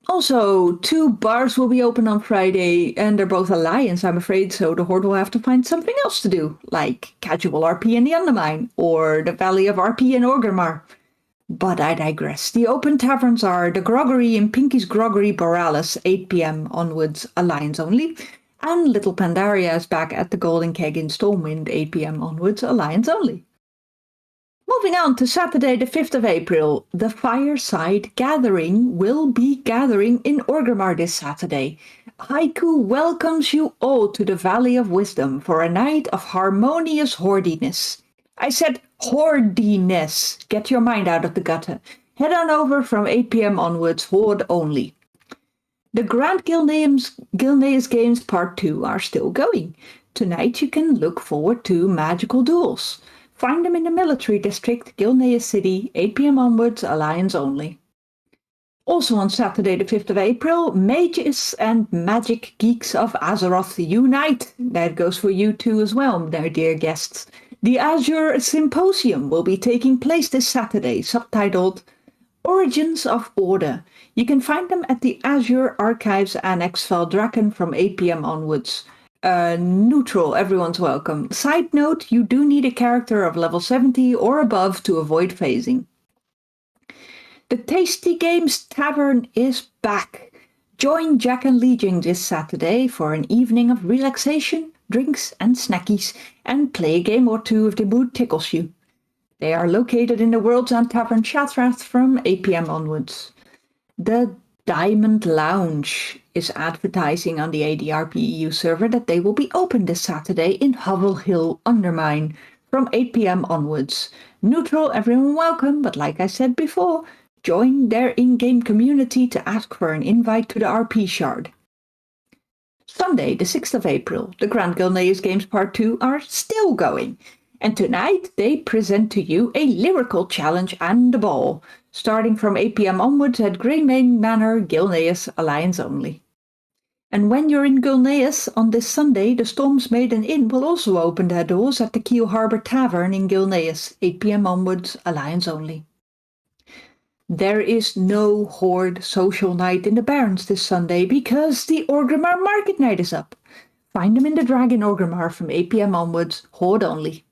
Also, 2 bars will be open on Friday, and they're both Alliance, I'm afraid, so the Horde will have to find something else to do, like casual RP in the Undermine, or the Valley of RP in Orgrimmar. But I digress. The open taverns are the Groggery in Pinky's Groggery Borealis, 8 p.m. onwards, Alliance only, and Little Pandaria is back at the Golden Keg in Stormwind, 8 p.m. onwards, Alliance only. Moving on to Saturday the 5th of April, the Fireside Gathering will be gathering in Orgrimmar this Saturday. Haiku welcomes you all to the Valley of Wisdom for a night of harmonious hordiness. I said hordiness. Get your mind out of the gutter. Head on over from 8 p.m. onwards, Horde only. The Grand Gilneas Games Part 2 are still going. Tonight you can look forward to magical duels. Find them in the Military District, Gilneas City, 8 p.m. onwards, Alliance only. Also on Saturday the 5th of April, Mages and Magic Geeks of Azeroth unite. That goes for you too as well, my dear guests. The Azure Symposium will be taking place this Saturday, subtitled Origins of Order. You can find them at the Azure Archives Annex Valdraken from 8 p.m. onwards. Neutral, everyone's welcome. Side note, you do need a character of level 70 or above to avoid phasing. The Tasty Games Tavern is back. Join Jack and Legion this Saturday for an evening of relaxation, drinks and snackies, and play a game or two if the mood tickles you. They are located in the World's End Tavern Shatrath from 8 p.m. onwards. The Diamond Lounge is advertising on the ADRP EU server that they will be open this Saturday in Hovel Hill, Undermine, from 8 p.m. onwards. Neutral, everyone welcome, but like I said before, join their in-game community to ask for an invite to the RP shard. Sunday, the 6th of April, the Grand Gilneas Games Part 2 are still going. And tonight they present to you a lyrical challenge and a ball, starting from 8 p.m. onwards at Greymane Manor, Gilneas, Alliance only. And when you're in Gilneas on this Sunday, the Storm's Maiden Inn will also open their doors at the Keel Harbour Tavern in Gilneas, 8 p.m. onwards, Alliance only. There is no Horde social night in the Barrens this Sunday because the Orgrimmar Market Night is up. Find them in the Dragon Orgrimmar from 8 p.m. onwards, Horde only.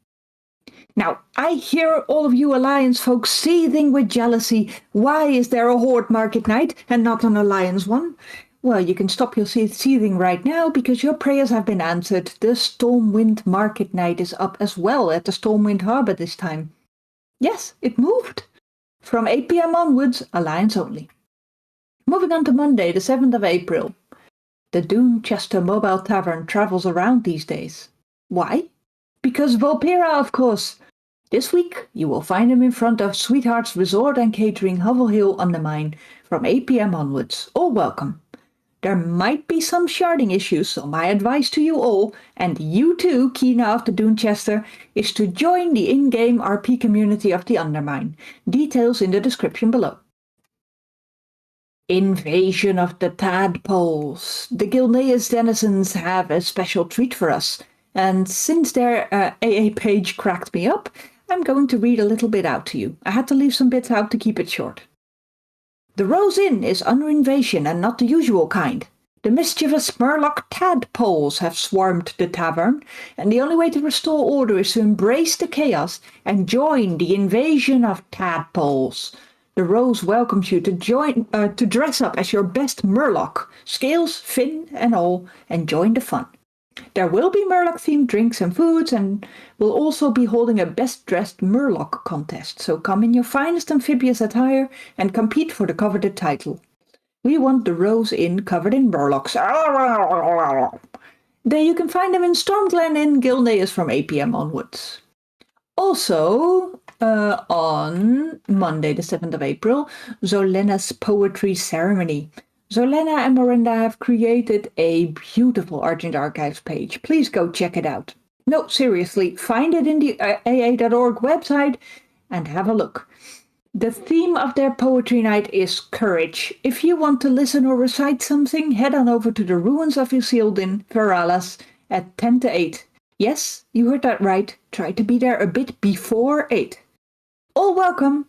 Now, I hear all of you Alliance folks seething with jealousy. Why is there a Horde Market Night and not an Alliance one? Well, you can stop your seething right now because your prayers have been answered. The Stormwind Market Night is up as well at the Stormwind Harbour this time. Yes, it moved. From 8 p.m. onwards, Alliance only. Moving on to Monday, the 7th of April. The Doonchester Mobile Tavern travels around these days. Why? Because Volpera, of course. This week, you will find them in front of Sweetheart's Resort and Catering, Hovel Hill, Undermine, from 8 p.m. onwards. All welcome. There might be some sharding issues, so my advice to you all, and you too, Kina of the Doonchester, is to join the in-game RP community of the Undermine. Details in the description below. Invasion of the Tadpoles. The Gilneas denizens have a special treat for us, and since their AA page cracked me up, I'm going to read a little bit out to you. I had to leave some bits out to keep it short. The Rose Inn is under invasion and not the usual kind. The mischievous Murloc tadpoles have swarmed the tavern, and the only way to restore order is to embrace the chaos and join the invasion of tadpoles. The Rose welcomes you to dress up as your best Murloc, scales, fin, and all, and join the fun. There will be Murloc-themed drinks and foods, and we'll also be holding a best-dressed Murloc contest, so come in your finest amphibious attire and compete for the coveted title. We want the Rose Inn covered in Murlocs. There you can find them in Stormglen in Gilneas from 8 p.m. onwards. Also, on Monday the 7th of April, Zolena's Poetry Ceremony. Zolena and Miranda have created a beautiful Argent Archives page. Please go check it out. No, seriously, find it in the aa.org website and have a look. The theme of their poetry night is courage. If you want to listen or recite something, head on over to the ruins of Isildin, Veralas, at 10 to 8. Yes, you heard that right. Try to be there a bit before 8. All welcome.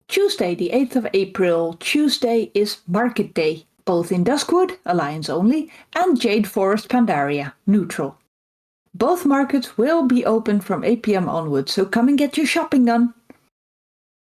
Tuesday, the 8th of April. Tuesday is Market Day, both in Duskwood, Alliance only, and Jade Forest, Pandaria, neutral. Both markets will be open from 8 p.m. onwards, so come and get your shopping done.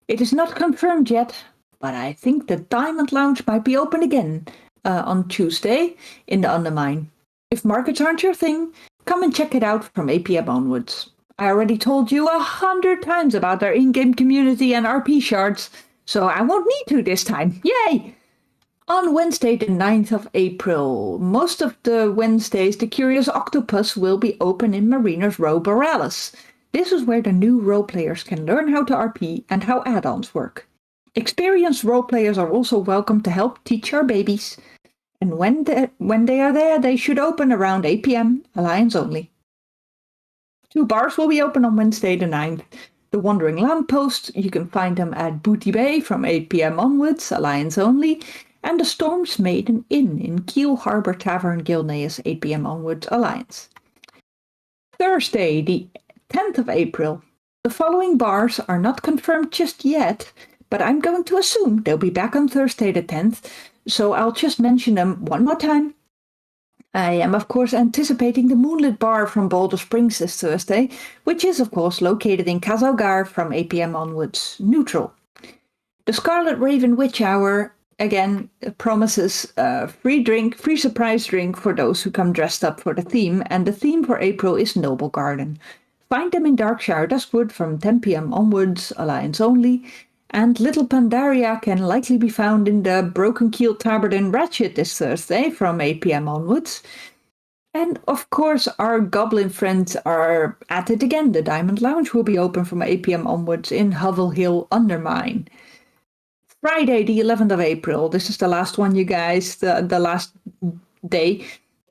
It is not confirmed yet, but I think the Diamond Lounge might be open again on Tuesday in the Undermine. If markets aren't your thing, come and check it out from 8 p.m. onwards. I already told you 100 times about their in-game community and RP shards, so I won't need to this time. Yay! On Wednesday, the 9th of April, most of the Wednesdays, the Curious Octopus will be open in Mariner's Row, Borealis. This is where the new roleplayers can learn how to RP and how add-ons work. Experienced roleplayers are also welcome to help teach our babies. And when they are there, they should open around 8 p.m, Alliance only. 2 bars will be open on Wednesday the 9th. The Wandering Lamppost, you can find them at Booty Bay from 8 p.m. onwards, Alliance only. And the Storm's Maiden Inn in Kiel Harbour Tavern, Gilneas, 8 p.m. onwards, Alliance. Thursday, the 10th of April. The following bars are not confirmed just yet, but I'm going to assume they'll be back on Thursday the 10th, so I'll just mention them one more time. I am, of course, anticipating the Moonlit Bar from Boulder Springs this Thursday, which is, of course, located in Kazalgar from 8 p.m. onwards, neutral. The Scarlet Raven Witch Hour, again, promises free surprise drink for those who come dressed up for the theme, and the theme for April is Noble Garden. Find them in Darkshire Duskwood from 10 p.m. onwards, Alliance only, and Little Pandaria can likely be found in the Broken Keel Tavern in Ratchet this Thursday from 8 p.m. onwards. And of course, our goblin friends are at it again. The Diamond Lounge will be open from 8 p.m. onwards in Hovel Hill Undermine. Friday, the 11th of April. This is the last one, you guys, the last day.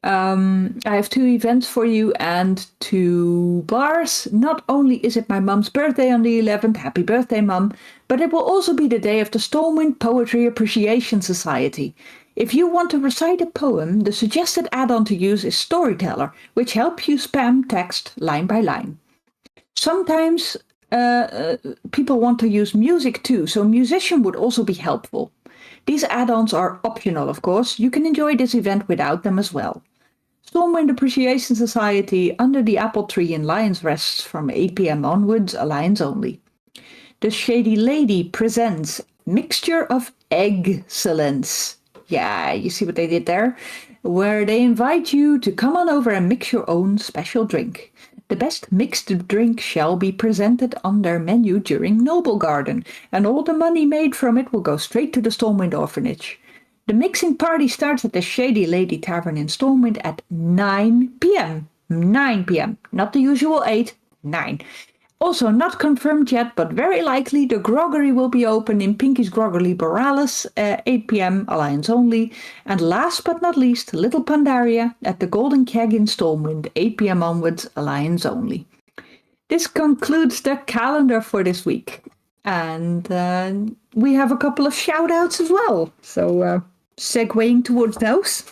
I have 2 events for you and 2 bars. Not only is it my mum's birthday on the 11th, happy birthday mum, but it will also be the day of the Stormwind Poetry Appreciation Society. If you want to recite a poem, the suggested add-on to use is Storyteller, which helps you spam text line by line. Sometimes people want to use music too, so musician would also be helpful. These add-ons are optional, of course. You can enjoy this event without them as well. Stormwind Appreciation Society under the apple tree in Lion's Rest from 8 p.m. onwards, Alliance only. The Shady Lady presents Mixture of Excellence. Yeah, you see what they did there? Where they invite you to come on over and mix your own special drink. The best mixed drink shall be presented on their menu during Noble Garden, and all the money made from it will go straight to the Stormwind Orphanage. The mixing party starts at the Shady Lady Tavern in Stormwind at 9 p.m. 9 p.m. Not the usual 8, 9. Also not confirmed yet, but very likely the groggery will be open in Pinky's Groggery Borealis, 8 p.m. Alliance only. And last but not least, Little Pandaria at the Golden Keg in Stormwind, 8 p.m. onwards, Alliance only. This concludes the calendar for this week. And we have a couple of shout-outs as well. So segueing towards those.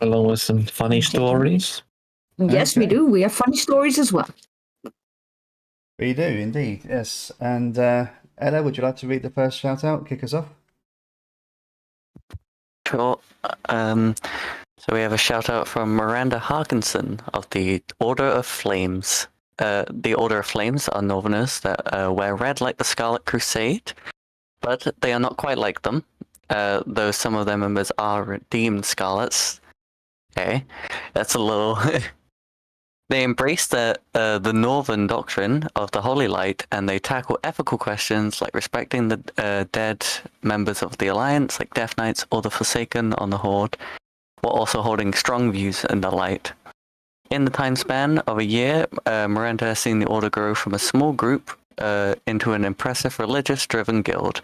Along with some funny stories. Yes, we do. We have funny stories as well. We do, indeed, yes. And Ella, would you like to read the first shout-out? Kick us off? Sure. So we have a shout out from Miranda Harkinson of the Order of Flames. The Order of Flames are Northerners that wear red like the Scarlet Crusade, but they are not quite like them, though some of their members are redeemed Scarlets. Okay, that's a little... They embrace the Northern doctrine of the Holy Light, and they tackle ethical questions like respecting the dead members of the Alliance, like Death Knights or the Forsaken on the Horde, while also holding strong views in the Light. In the time span of a year, Miranda has seen the Order grow from a small group into an impressive religious-driven guild,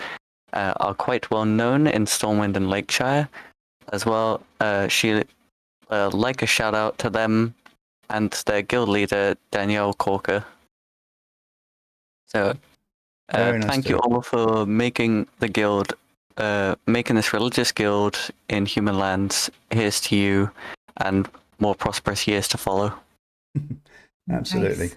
are quite well known in Stormwind and Lakeshire. As well, she like a shout out to them and their guild leader, Danielle Corker. So, Very nice thank too. you all for making the guild, making this religious guild in human lands. Here's to you, and more prosperous years to follow. Absolutely.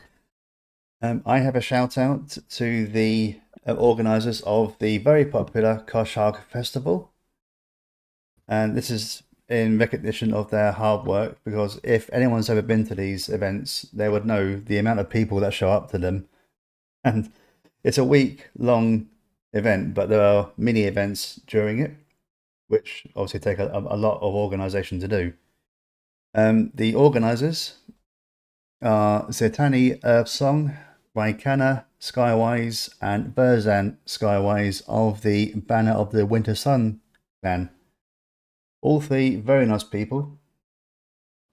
Nice. I have a shout out to the organisers of the very popular Koshag Festival. And this is in recognition of their hard work, because if anyone's ever been to these events, they would know the amount of people that show up to them. And it's a week-long event, but there are mini events during it, which obviously take a lot of organisation to do. The organisers are Zetani Earthsong, Raikana Skywise, and Berzan Skywise of the Banner of the Winter Sun clan. All three very nice people,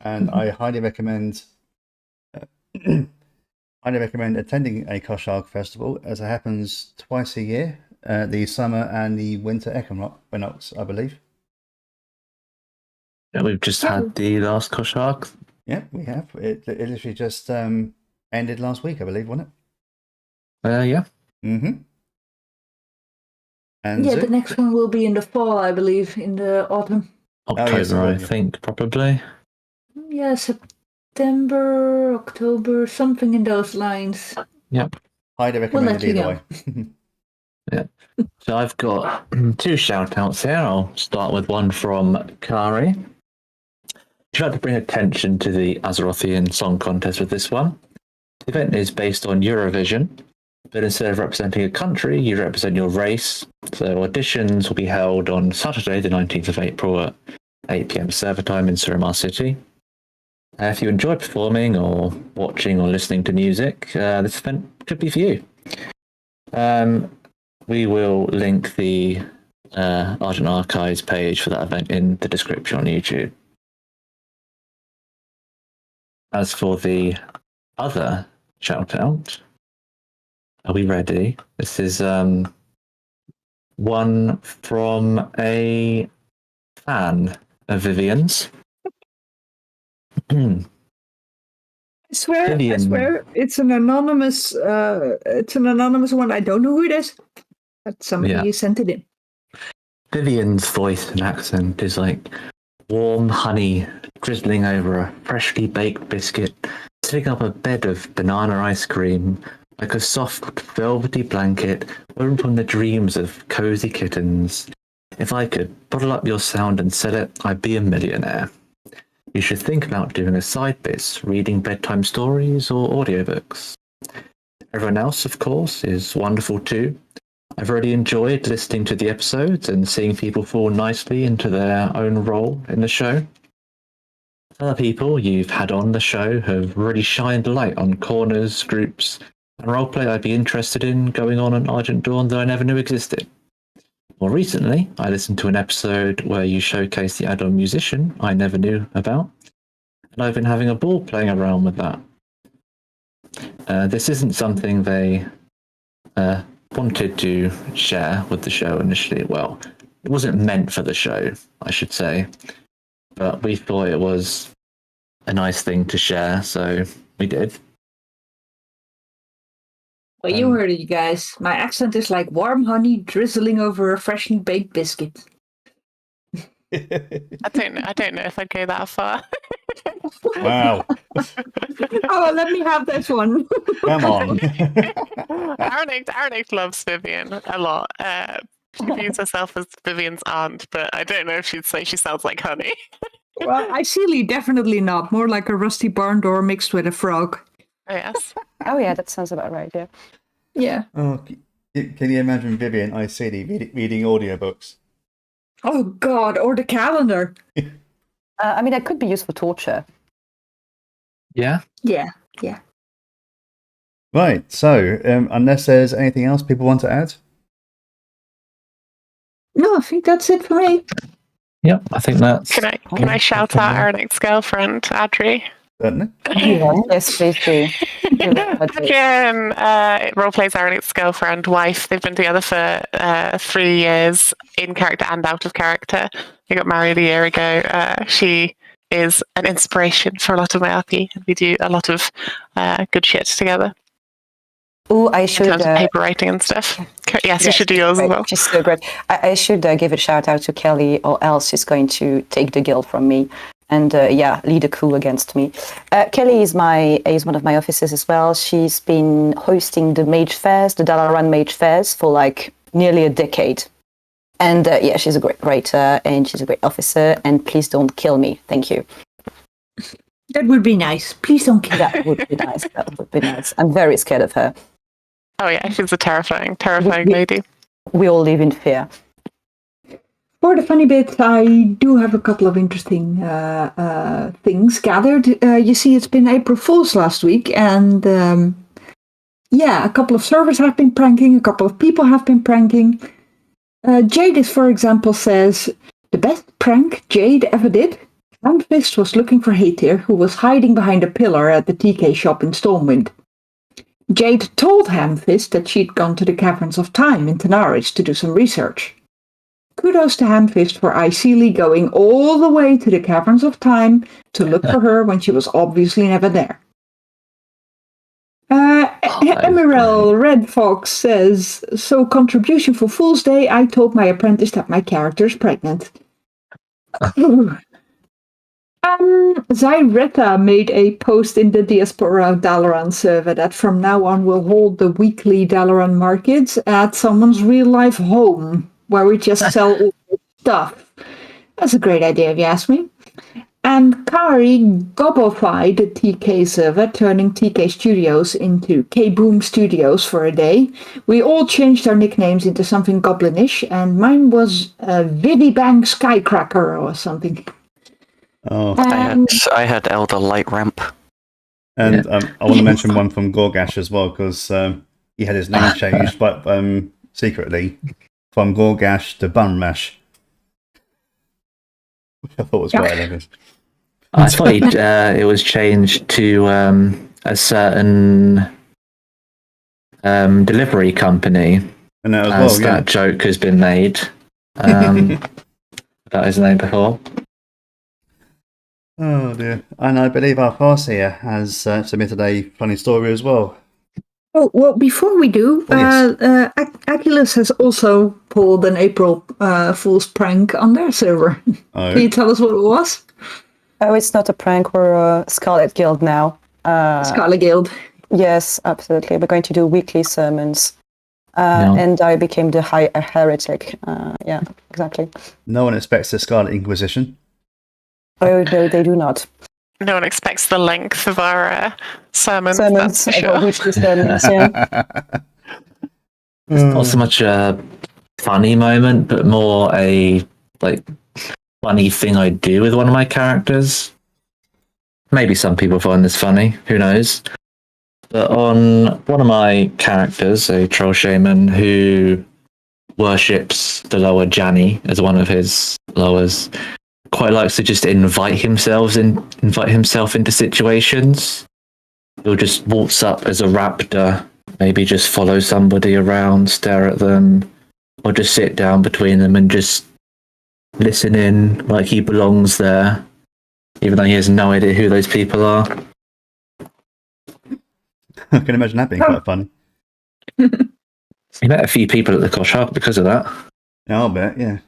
and I highly recommend attending a Koshag festival, as it happens twice a year, the summer and the winter equinox, I believe. Yeah, we've just had the last Koshag. Yeah, we have. It literally just ended last week, I believe, wasn't it? Yeah. Mm-hmm. And Yeah, Zook? the next one will be in the fall, I believe, in the autumn. October, yes, it will, I yeah. think, probably. Yeah, September, October, something in those lines. Yep. Highly We'll recommend let it you either know. way. Yeah. So I've got two shout outs here. I'll start with one from Kari. She tried to bring attention to the Azerothian Song Contest with this one. The event is based on Eurovision, but instead of representing a country, you represent your race. So auditions will be held on Saturday, the 19th of April at 8 p.m. server time in Suramar City. If you enjoy performing or watching or listening to music, this event could be for you. We will link the Argent Archives page for that event in the description on YouTube. As for the other shout out, are we ready? This is one from a fan of Vivian's. I swear, Vivian. it's an anonymous. It's an anonymous one. I don't know who it is, but somebody sent it in. Vivian's voice and accent is like warm honey drizzling over a freshly baked biscuit, sitting up a bed of banana ice cream, like a soft, velvety blanket woven from the dreams of cozy kittens. If I could bottle up your sound and sell it, I'd be a millionaire. You should think about doing a side biz, reading bedtime stories or audiobooks. Everyone else, of course, is wonderful too. I've really enjoyed listening to the episodes and seeing people fall nicely into their own role in the show. Other people you've had on the show have really shined light on corners, groups, and roleplay I'd be interested in going on an Argent Dawn that I never knew existed. More recently, I listened to an episode where you showcased the add-on musician I never knew about, and I've been having a ball playing around with that. This isn't something they wanted to share with the show initially. Well, it wasn't meant for the show, I should say, but we thought it was a nice thing to share, so we did. Well, you heard it, you guys. My accent is like warm honey drizzling over a freshly baked biscuit. I don't know if I'd go that far. Wow. Oh, let me have this one. Come on. Aranict loves Vivian a lot. She views herself as Vivian's aunt, but I don't know if she'd say she sounds like honey. Well, ideally, definitely not. More like a rusty barn door mixed with a frog. Oh, yes. Oh yeah, that sounds about right. Yeah. Yeah. Oh, can you imagine Vivian ICD reading audiobooks? Oh God, or the calendar. I mean, that could be used for torture. Yeah. Yeah. Right, so unless there's anything else people want to add? No, I think that's it for me. Yep, I think that's. Can I shout out Aranic's girlfriend, Adri? Certainly. Yes, please do. Kirin roleplays Aranic's girlfriend, wife. They've been together for 3 years, in character and out of character. They got married a year ago. She is an inspiration for a lot of my RP, and we do a lot of good shit together. Oh, I In should. terms of paper writing and stuff. Yes, you should do yours as well. She's so great. I should give a shout out to Kelly, or else she's going to take the guild from me and lead a coup against me. Kelly is one of my officers as well. She's been hosting the Mage Fairs, the Dalaran Mage Fairs, for like nearly a decade. And she's a great writer and she's a great officer. And please don't kill me. Thank you. That would be nice. Please don't kill. That would be nice. That would be nice. I'm very scared of her. Oh yeah, she's a terrifying lady. We all live in fear. For the funny bit, I do have a couple of interesting things gathered. You see, it's been April Fool's last week, and a couple of servers have been pranking, a couple of people have been pranking. Jade, for example, says, the best prank Jade ever did? Handfist was looking for Hatir, who was hiding behind a pillar at the TK shop in Stormwind. Jade told Handfist that she'd gone to the Caverns of Time in Tenaris to do some research. Kudos to Handfist for ideally going all the way to the Caverns of Time to look for her when she was obviously never there. Emerald Red Fox says, so contribution for Fool's Day, I told my apprentice that my character is pregnant. Zyretta made a post in the Diaspora Dalaran server that from now on will hold the weekly Dalaran markets at someone's real-life home, where we just sell all the stuff. That's a great idea, if you ask me. And Kari gobofied the TK server, turning TK Studios into K-Boom Studios for a day. We all changed our nicknames into something goblinish, and mine was Vivian Skybreaker or something. Oh, I had Elder Light Ramp. and I want to mention one from Gorgash as well, because he had his name changed, but secretly, from Gorgash to Bunmash. Which I thought was quite hilarious. I thought it was changed to a certain delivery company. And that as well, that joke has been made about his name before. Oh dear. And I believe our Farseer has submitted a funny story as well. Oh, well, before we do, Acheleus has also pulled an April Fool's prank on their server. Oh. Can you tell us what it was? Oh, it's not a prank. We're a Scarlet Guild now. Scarlet Guild. Yes, absolutely. We're going to do weekly sermons. And I became the high heretic. Yeah, exactly. No one expects the Scarlet Inquisition. Oh, no, they do not. No one expects the length of our sermons. Sermons, That's for sure. weekly sermons, yeah. It's not so much a funny moment, but more a funny thing I do with one of my characters. Maybe some people find this funny, who knows? But on one of my characters, a troll shaman who worships the lower Janny as one of his lowers, quite likes to just invite himself into situations. He'll just waltz up as a raptor, maybe just follow somebody around, stare at them, or just sit down between them and just listen in like he belongs there, even though he has no idea who those people are. I can imagine that being quite funny. He met a few people at the Kosh Hub because of that. Yeah, I'll bet, yeah.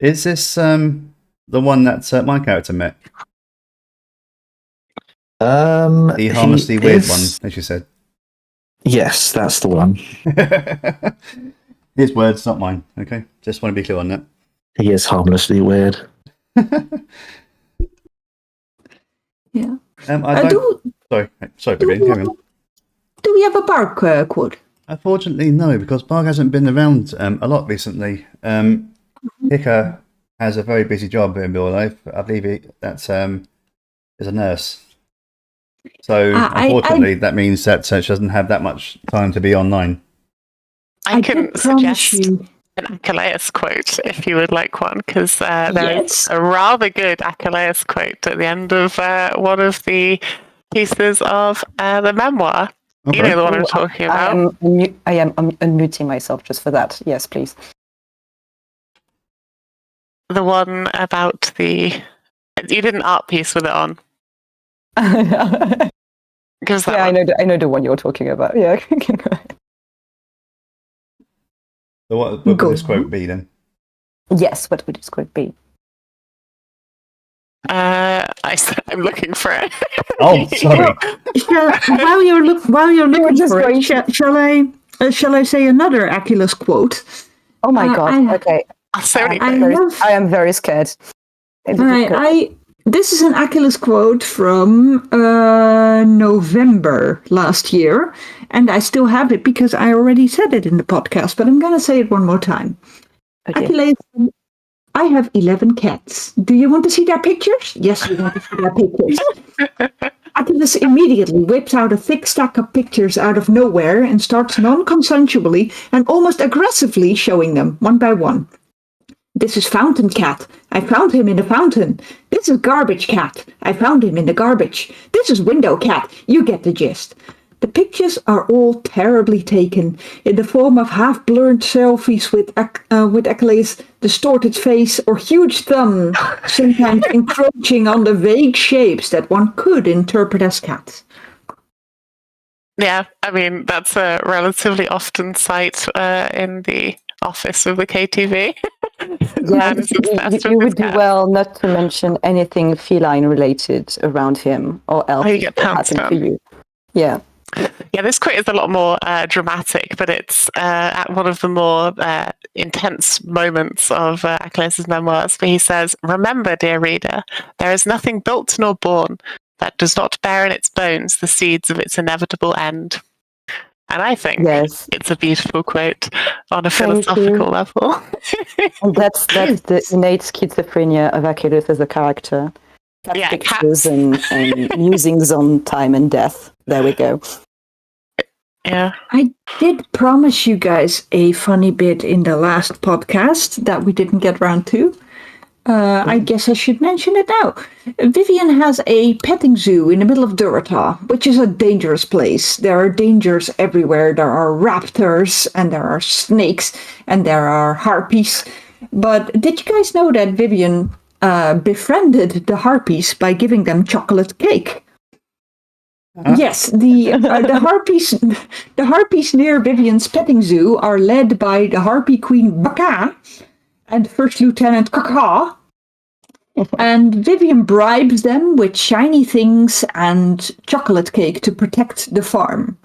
Is this the one that my character met? The harmlessly weird one, as you said. Yes, that's the one. His words, not mine. Okay, just want to be clear on that. He is harmlessly weird. Yeah. Sorry, Vivian, carry on. Do we have a Bark quote? Unfortunately, no, because Bark hasn't been around a lot recently. Hika has a very busy job in real life. I believe is a nurse. So, unfortunately, that means that she doesn't have that much time to be online. I can suggest an Acheleus quote if you would like one, because there is a rather good Acheleus quote at the end of one of the pieces of the memoir. Okay. You know the one I'm talking about. I am unmuting myself just for that. Yes, please. The one about you did an art piece with it on. I know the one you're talking about. Yeah. So what would this quote be then? Yes, what would this quote be? I'm looking for it. Oh, sorry. While you're looking for it, shall I say another Achilles quote? Oh my god! Okay. I am very scared. This is an Achilles quote from November last year, and I still have it because I already said it in the podcast, but I'm going to say it one more time. Okay. Achilles, I have 11 cats. Do you want to see their pictures? Yes, we want to see their pictures. Achilles immediately whips out a thick stack of pictures out of nowhere and starts non-consensually and almost aggressively showing them one by one. This is Fountain Cat. I found him in the fountain. This is Garbage Cat. I found him in the garbage. This is Window Cat. You get the gist. The pictures are all terribly taken, in the form of half-blurred selfies with Achilles' distorted face or huge thumb, sometimes encroaching on the vague shapes that one could interpret as cats. Yeah, I mean, that's a relatively often sight in the office of the KTV. Yeah, you would do well not to mention anything feline related around him, or else you get pounced happen to you. Yeah. Yeah, this quote is a lot more dramatic, but it's at one of the more intense moments of Achilles' memoirs, where he says, "Remember, dear reader, there is nothing built nor born that does not bear in its bones the seeds of its inevitable end." And I think it's a beautiful quote on a philosophical level. And that's the innate schizophrenia of Achilles as a character. Pictures and musings on time and death. There we go. Yeah. I did promise you guys a funny bit in the last podcast that we didn't get around to. I guess I should mention it now. Vivian has a petting zoo in the middle of Durata, which is a dangerous place. There are dangers everywhere. There are raptors, and there are snakes, and there are harpies. But did you guys know that Vivian befriended the harpies by giving them chocolate cake? Yes, the harpies near Vivian's petting zoo are led by the harpy queen Baka and First Lieutenant Kaka. And Vivian bribes them with shiny things and chocolate cake to protect the farm.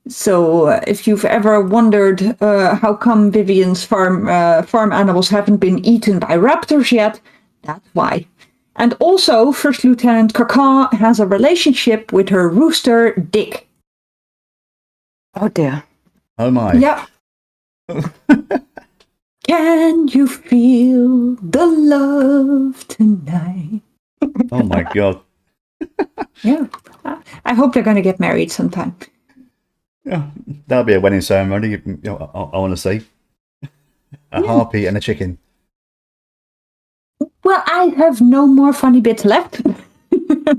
So if you've ever wondered how come Vivian's farm animals haven't been eaten by raptors yet, that's why. And also, First Lieutenant Kaka has a relationship with her rooster, Dick. Oh dear. Oh my. Yeah. Can you feel the love tonight? Oh my god. Yeah. I hope they're going to get married sometime. Yeah, that'll be a wedding ceremony, I want to say. A harpy and a chicken. Well, I have no more funny bits left.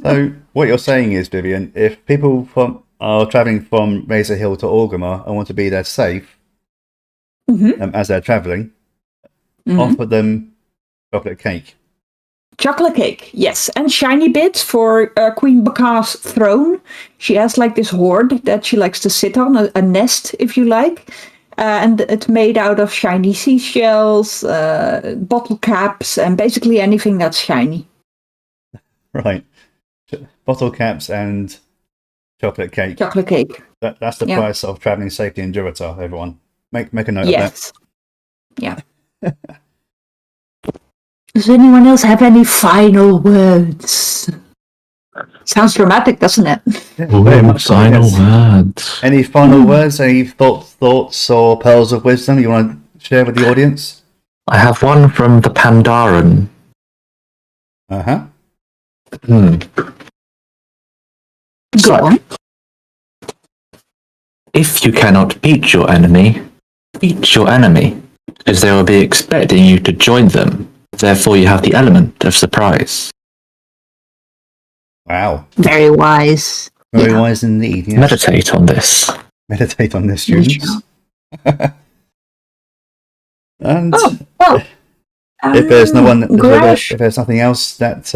So, what you're saying is, Vivian, if people are travelling from Razor Hill to Orgrimmar and want to be there safe, as they're travelling, offer them chocolate cake. Chocolate cake, yes. And shiny bits for Queen Baka's throne. She has like this hoard that she likes to sit on, a nest, if you like. And it's made out of shiny seashells, bottle caps, and basically anything that's shiny. Right. Bottle caps and chocolate cake. Chocolate cake. That's the price of travelling safely in Durata, everyone. Make a note of that. Yeah. Does anyone else have any final words? Sounds dramatic, doesn't it? Yeah, very much so, Final yes. words. Any final words? Any thoughts or pearls of wisdom you want to share with the audience? I have one from the Pandaren. Uh-huh. Go on. If you cannot beat your enemy, as they will be expecting you to join them. Therefore, you have the element of surprise. Wow. Very wise. Very wise indeed. Yes. Meditate on this. Meditate on this, students. And if there's no one, if there's nothing else that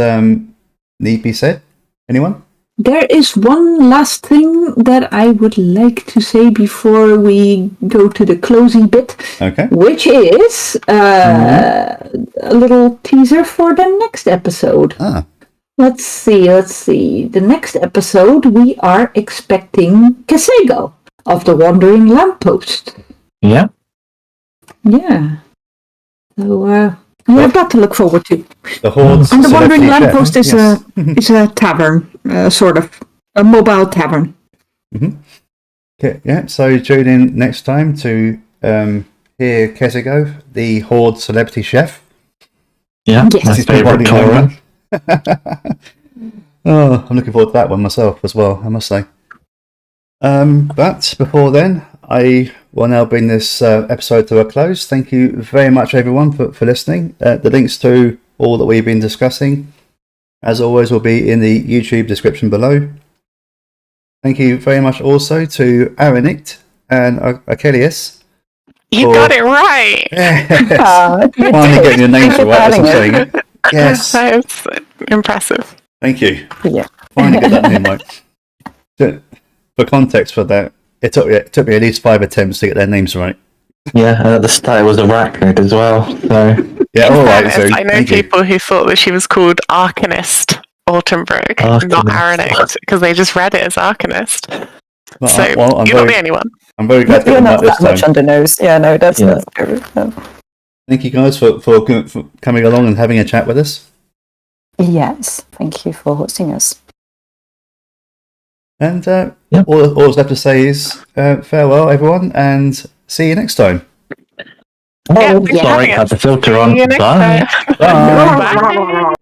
need be said, anyone? There is one last thing that I would like to say before we go to the closing bit, Okay. which is a little teaser for the next episode. Ah. Let's see. The next episode, we are expecting Kesego of the Wandering Lamppost. Yeah. Yeah. So, we have that to look forward to. The Horde's And the Wandering celebrity Lamppost chef, is yes. is a tavern, sort of a mobile tavern. Okay, yeah, so tune in next time to hear Kesego, the Horde celebrity chef. Yeah. Yes. My He's been favourite riding Torah. Oh, I'm looking forward to that one myself as well, I must say. But before then, I will now bring this episode to a close. Thank you very much, everyone, for listening. The links to all that we've been discussing, as always, will be in the YouTube description below. Thank you very much also to Aranict and Acheleus. You got it right. Yes. Finally getting your names right as I'm saying it. Yes. That's impressive. Thank you. Yeah. Finally get that name right. For context for that, it took me at least 5 attempts to get their names right. Yeah, and at the start it was Arachnid as well. So Yeah, all right. So I know thank you. people who thought that she was called Arcanist Autumnbrook, not Aranict, because they just read it as Arcanist. Well, So I'm you're not the only one. I'm very glad to You're get them not right this that much time. on the nose. Yeah, no, that's Yeah. true. Thank you guys for coming along and having a chat with us. Yes, thank you for hosting us. And Yeah. all that's left to say is farewell, everyone, and see you next time. Yeah, oh, thanks for sorry, having had us. the filter See on. you next Bye. time. Bye. Bye.